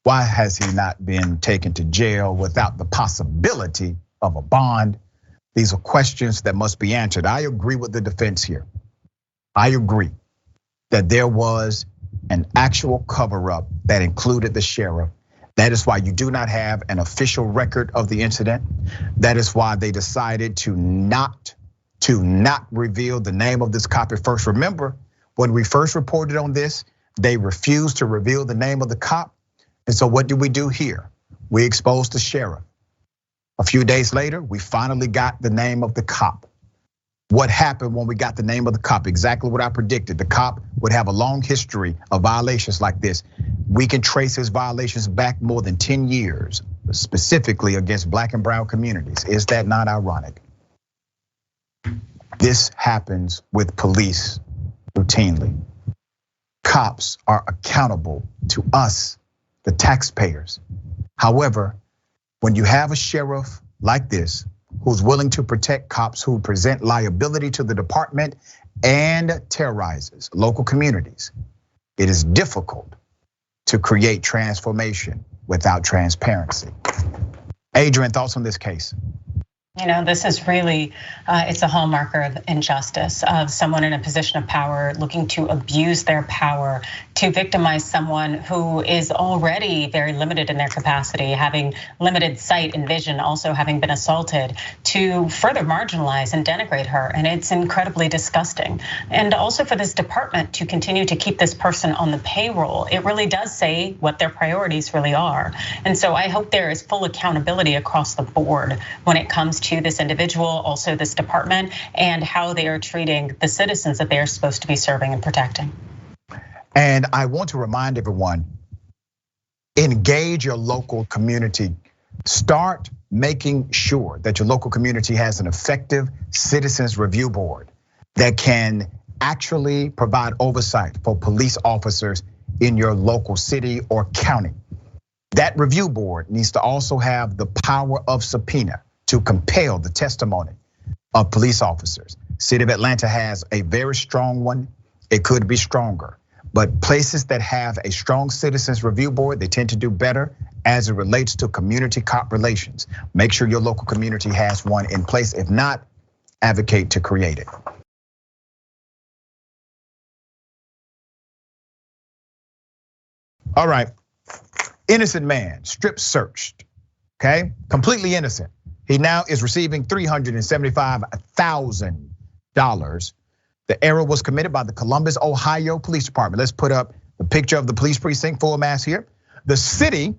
Why has he not been taken to jail without the possibility of a bond? These are questions that must be answered. I agree with the defense here. I agree that there was an actual cover-up that included the sheriff. That is why you do not have an official record of the incident. That is why they decided to not reveal the name of this cop at first. Remember, when we first reported on this, they refused to reveal the name of the cop. And so what did we do here? We exposed the sheriff. A few days later, we finally got the name of the cop. What happened when we got the name of the cop? Exactly what I predicted. The cop would have a long history of violations like this. We can trace his violations back more than 10 years, specifically against Black and brown communities. Is that not ironic? This happens with police routinely. Cops are accountable to us, the taxpayers. However, when you have a sheriff like this, who's willing to protect cops who present liability to the department and terrorizes local communities, it is difficult to create transformation without transparency. Adrienne, thoughts on this case? You know, this is really, it's a hallmarker of injustice, of someone in a position of power looking to abuse their power to victimize someone who is already very limited in their capacity, having limited sight and vision, also having been assaulted, to further marginalize and denigrate her. And it's incredibly disgusting. And also for this department to continue to keep this person on the payroll, it really does say what their priorities really are. And so I hope there is full accountability across the board when it comes to this individual, also this department, and how they are treating the citizens that they are supposed to be serving and protecting. And I want to remind everyone, engage your local community. Start making sure that your local community has an effective citizens review board that can actually provide oversight for police officers in your local city or county. That review board needs to also have the power of subpoena to compel the testimony of police officers. City of Atlanta has a very strong one. It could be stronger, but places that have a strong citizens review board, they tend to do better as it relates to community cop relations. Make sure your local community has one in place. If not, advocate to create it. All right, innocent man strip searched, okay? Completely innocent. He now is receiving $375,000. The error was committed by the Columbus, Ohio Police Department. Let's put up the picture of the police precinct full mass here. The city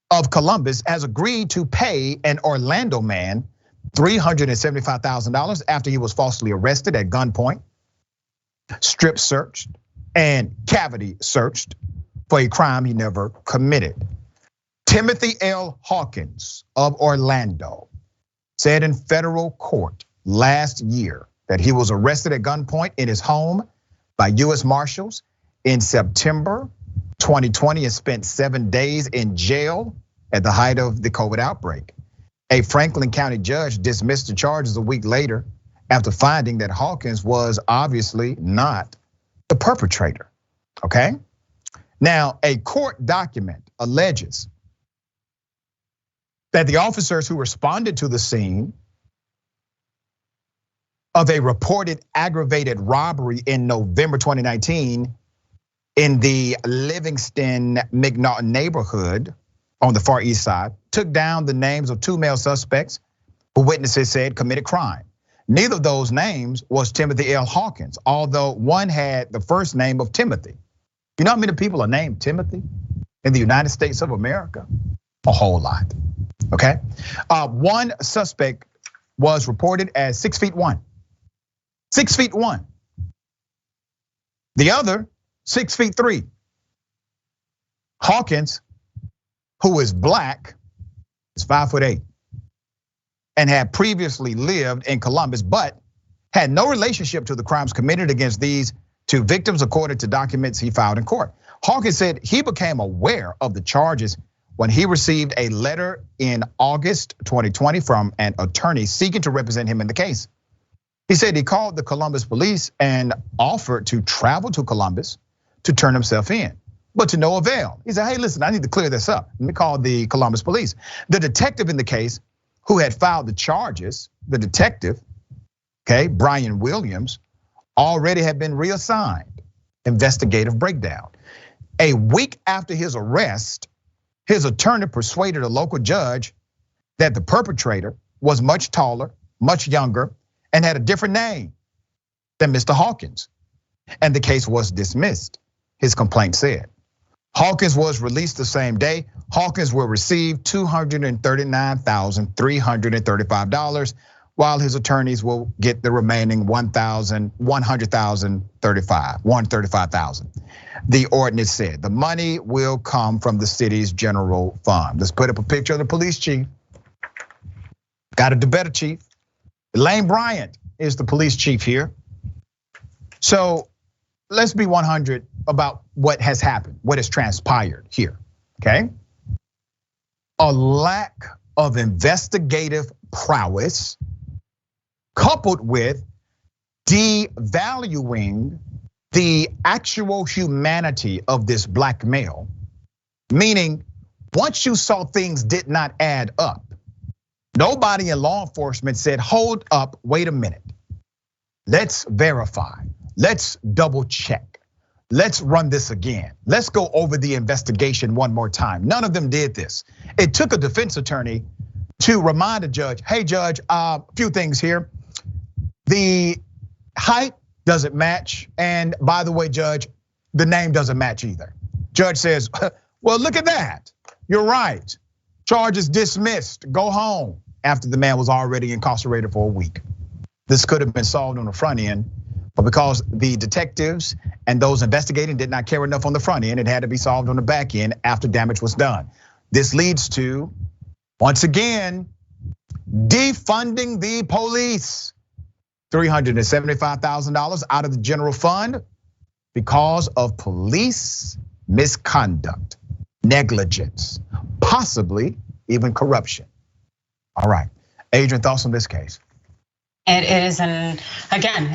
of Columbus has agreed to pay an Orlando man $375,000 after he was falsely arrested at gunpoint, strip searched, and cavity searched for a crime he never committed. Timothy L. Hawkins of Orlando said in federal court last year that he was arrested at gunpoint in his home by US Marshals in September 2020 and spent 7 days in jail at the height of the COVID outbreak. A Franklin County judge dismissed the charges a week later after finding that Hawkins was obviously not the perpetrator, okay? Now, a court document alleges that the officers who responded to the scene of a reported aggravated robbery in November 2019 in the Livingston-McNaughton neighborhood on the Far East Side took down the names of 2 male suspects who witnesses said committed crime. Neither of those names was Timothy L. Hawkins, although one had the first name of Timothy. You know how many people are named Timothy in the United States of America? A whole lot. Okay, one suspect was reported as 6'1". 6'1". The other 6'3". Hawkins, who is black, is 5'8" and had previously lived in Columbus, but had no relationship to the crimes committed against these 2 victims, according to documents he filed in court. Hawkins said he became aware of the charges when he received a letter in August 2020 from an attorney seeking to represent him in the case. He said he called the Columbus police and offered to travel to Columbus to turn himself in, but to no avail. He said, hey, listen, I need to clear this up. Let me call the Columbus police. The detective in the case who had filed the charges, the detective, okay, Brian Williams, already had been reassigned. Investigative breakdown. A week after his arrest, his attorney persuaded a local judge that the perpetrator was much taller, much younger, and had a different name than Mr. Hawkins. And the case was dismissed, his complaint said. Hawkins was released the same day. Hawkins will receive $239,335, while his attorneys will get the remaining $135,000. The ordinance said the money will come from the city's general fund. Let's put up a picture of the police chief. Got to do better, chief. Elaine Bryant is the police chief here. So let's be 100 about what has happened, what has transpired here, okay? A lack of investigative prowess coupled with devaluing the actual humanity of this black male, meaning once you saw things did not add up, nobody in law enforcement said, hold up, wait a minute. Let's verify, let's double check, let's run this again. Let's go over the investigation one more time. None of them did this. It took a defense attorney to remind a judge, hey judge, a few things here. The height doesn't match, and by the way, judge, the name doesn't match either. Judge says, well, look at that. You're right. Charges dismissed. Go home. After the man was already incarcerated for a week. This could have been solved on the front end, but because the detectives and those investigating did not care enough on the front end, it had to be solved on the back end after damage was done. This leads to, once again, defunding the police. $375,000 out of the general fund because of police misconduct, negligence, possibly even corruption. All right, Adrienne, thoughts on this case? It is, again,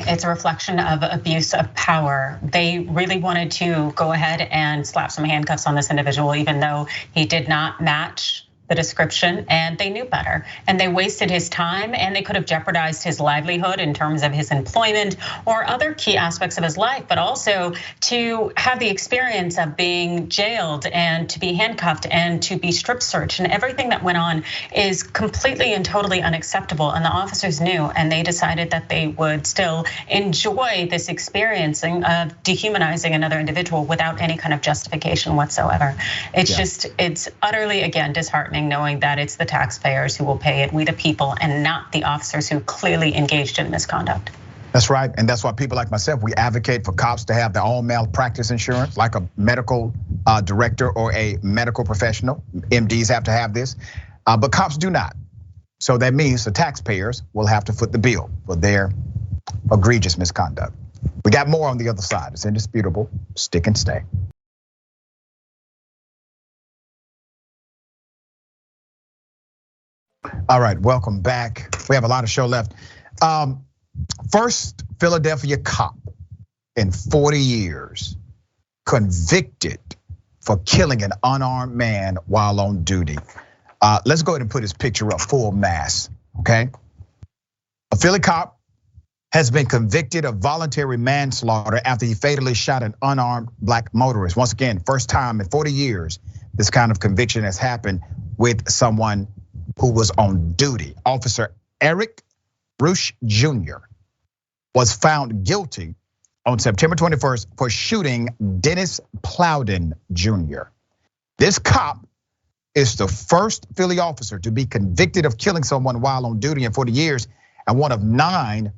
it's a reflection of abuse of power. They really wanted to go ahead and slap some handcuffs on this individual, even though he did not match the description, and they knew better. And they wasted his time, and they could have jeopardized his livelihood in terms of his employment or other key aspects of his life, but also to have the experience of being jailed and to be handcuffed and to be strip searched, and everything that went on is completely and totally unacceptable. And the officers knew, and they decided that they would still enjoy this experiencing of dehumanizing another individual without any kind of justification whatsoever. It's utterly, again, disheartening, knowing that it's the taxpayers who will pay it, we the people, and not the officers who clearly engaged in misconduct. That's right, and that's why people like myself, we advocate for cops to have their own malpractice insurance, like a medical director or a medical professional. MDs have to have this, but cops do not. So that means the taxpayers will have to foot the bill for their egregious misconduct. We got more on the other side. It's indisputable. Stick and stay. All right, welcome back. We have a lot of show left. First Philadelphia cop in 40 years convicted for killing an unarmed man while on duty. Let's go ahead and put his picture up full mass, okay? A Philly cop has been convicted of voluntary manslaughter after he fatally shot an unarmed black motorist. Once again, first time in 40 years, this kind of conviction has happened with someone who was on duty. Officer Eric Rush Jr. was found guilty on September 21st for shooting Dennis Plowden Jr. This cop is the first Philly officer to be convicted of killing someone while on duty in 40 years, and one of 9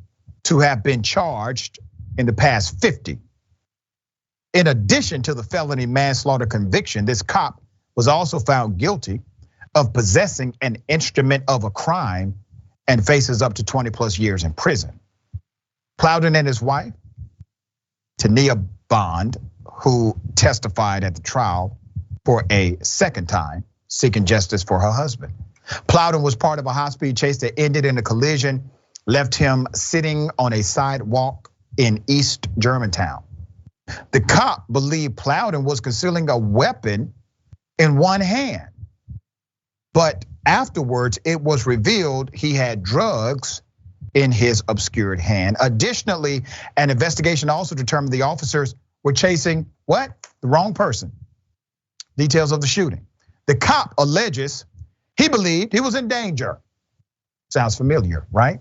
to have been charged in the past 50. In addition to the felony manslaughter conviction, this cop was also found guilty of possessing an instrument of a crime and faces up to 20+ years in prison. Plowden and his wife, Tania Bond, who testified at the trial for a second time, seeking justice for her husband. Plowden was part of a high-speed chase that ended in a collision, left him sitting on a sidewalk in East Germantown. The cop believed Plowden was concealing a weapon in one hand. But afterwards, it was revealed he had drugs in his obscured hand. Additionally, an investigation also determined the officers were chasing what? The wrong person. Details of the shooting. The cop alleges he believed he was in danger. Sounds familiar, right?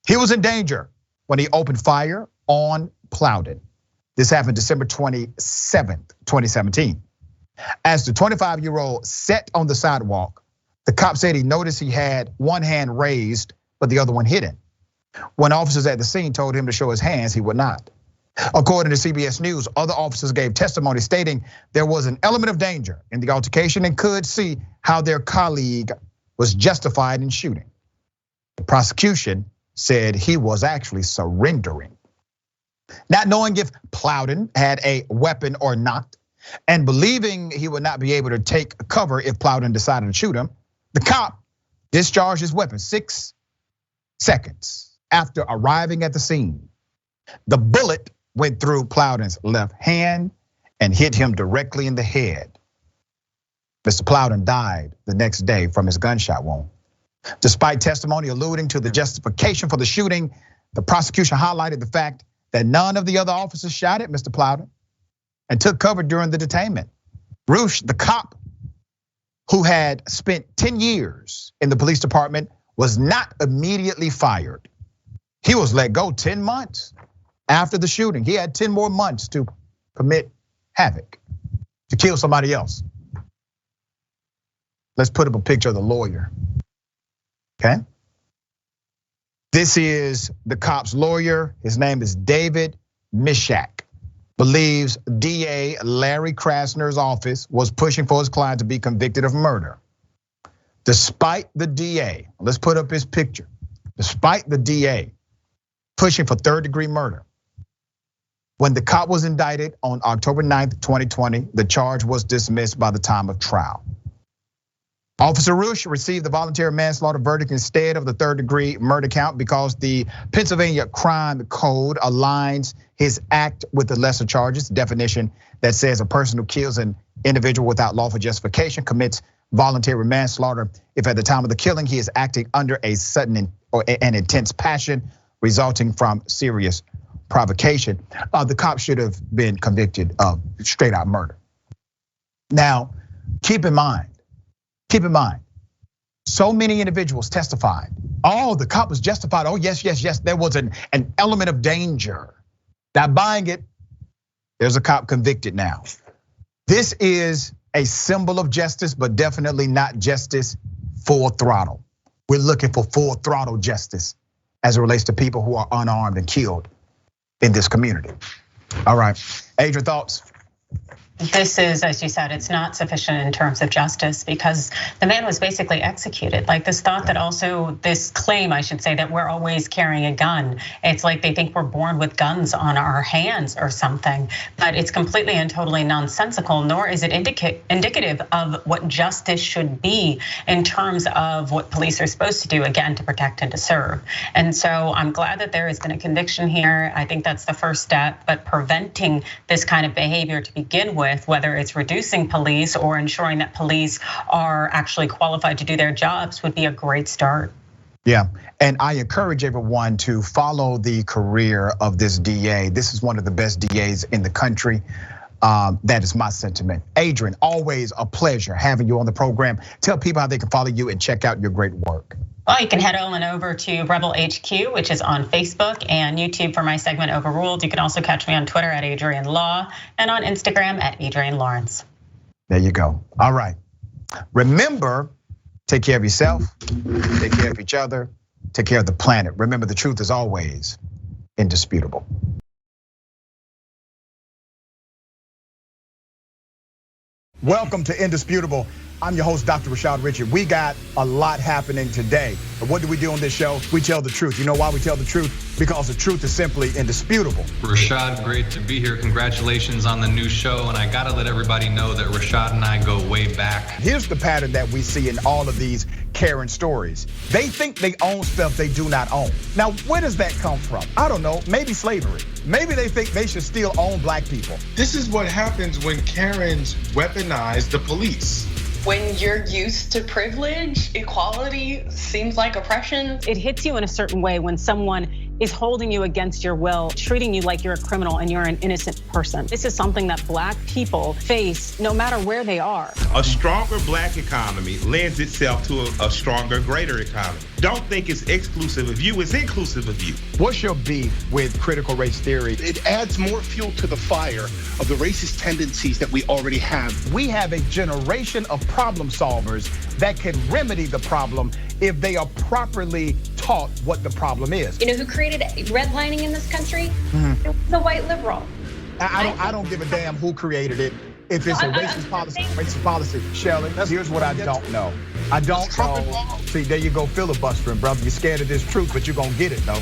He was in danger when he opened fire on Plowden. This happened December 27th, 2017. As the 25-year-old sat on the sidewalk, the cop said he noticed he had one hand raised, but the other one hidden. When officers at the scene told him to show his hands, he would not. According to CBS News, other officers gave testimony stating there was an element of danger in the altercation and could see how their colleague was justified in shooting. The prosecution said he was actually surrendering. Not knowing if Plowden had a weapon or not, and believing he would not be able to take cover if Plowden decided to shoot him, the cop discharged his weapon 6 seconds after arriving at the scene. The bullet went through Plowden's left hand and hit him directly in the head. Mr. Plowden died the next day from his gunshot wound. Despite testimony alluding to the justification for the shooting, the prosecution highlighted the fact that none of the other officers shot at Mr. Plowden and took cover during the detainment. Roosh, the cop who had spent 10 years in the police department, was not immediately fired. He was let go 10 months after the shooting. He had 10 more months to commit havoc, to kill somebody else. Let's put up a picture of the lawyer, okay? This is the cop's lawyer. His name is David Mishak. Believes DA Larry Krasner's office was pushing for his client to be convicted of murder. Despite the DA, let's put up his picture. Despite the DA pushing for third-degree murder, when the cop was indicted on October 9th, 2020, the charge was dismissed by the time of trial. Officer Roosh received the voluntary manslaughter verdict instead of the third-degree murder count because the Pennsylvania Crime Code aligns his act with the lesser charges definition that says a person who kills an individual without lawful justification commits voluntary manslaughter if at the time of the killing he is acting under a sudden or an intense passion resulting from serious provocation. The cop should have been convicted of straight out murder. Now, keep in mind, so many individuals testified. Oh, the cop was justified. Oh, yes, there was an element of danger. Not buying it, there's a cop convicted now. This is a symbol of justice, but definitely not justice full throttle. We're looking for full throttle justice as it relates to people who are unarmed and killed in this community. All right, Adrienne, thoughts? This is, as you said, it's not sufficient in terms of justice because the man was basically executed. Like this thought that also, this claim, I should say, that we're always carrying a gun. It's like they think we're born with guns on our hands or something, but it's completely and totally nonsensical, nor is it indicative of what justice should be in terms of what police are supposed to do, again, to protect and to serve. And so I'm glad that there has been a conviction here. I think that's the first step, but preventing this kind of behavior to begin with, whether it's reducing police or ensuring that police are actually qualified to do their jobs, would be a great start. Yeah, and I encourage everyone to follow the career of this DA. This is one of the best DAs in the country. That is my sentiment. Adrienne, always a pleasure having you on the program. Tell people how they can follow you and check out your great work. Well, you can head on over to Rebel HQ, which is on Facebook and YouTube for my segment Overruled. You can also catch me on Twitter at Adrienne Law and on Instagram at Adrienne Lawrence. There you go. All right. Remember, take care of yourself, take care of each other, take care of the planet. Remember, the truth is always indisputable. Welcome to Indisputable. I'm your host, Dr. Rashad Richey. We got a lot happening today. But what do we do on this show? We tell the truth. You know why we tell the truth? Because the truth is simply indisputable. Rashad, great to be here. Congratulations on the new show. And I gotta let everybody know that Rashad and I go way back. Here's the pattern that we see in all of these Karen stories. They think they own stuff they do not own. Now, where does that come from? I don't know, maybe slavery. Maybe they think they should still own black people. This is what happens when Karens weaponize the police. When you're used to privilege, equality seems like oppression. It hits you in a certain way when someone is holding you against your will, treating you like you're a criminal and you're an innocent person. This is something that black people face no matter where they are. A stronger black economy lends itself to a stronger, greater economy. Don't think it's exclusive of you, it's inclusive of you. What's your beef with critical race theory? It adds more fuel to the fire of the racist tendencies that we already have. We have a generation of problem solvers that can remedy the problem if they are properly taught what the problem is. You know who created redlining in this country? It was a white liberal. I don't give a damn who created it. If it's a racist policy, Shelley, here's what I don't know. I don't know. See, there you go filibustering, brother. You're scared of this truth, but you're gonna get it though.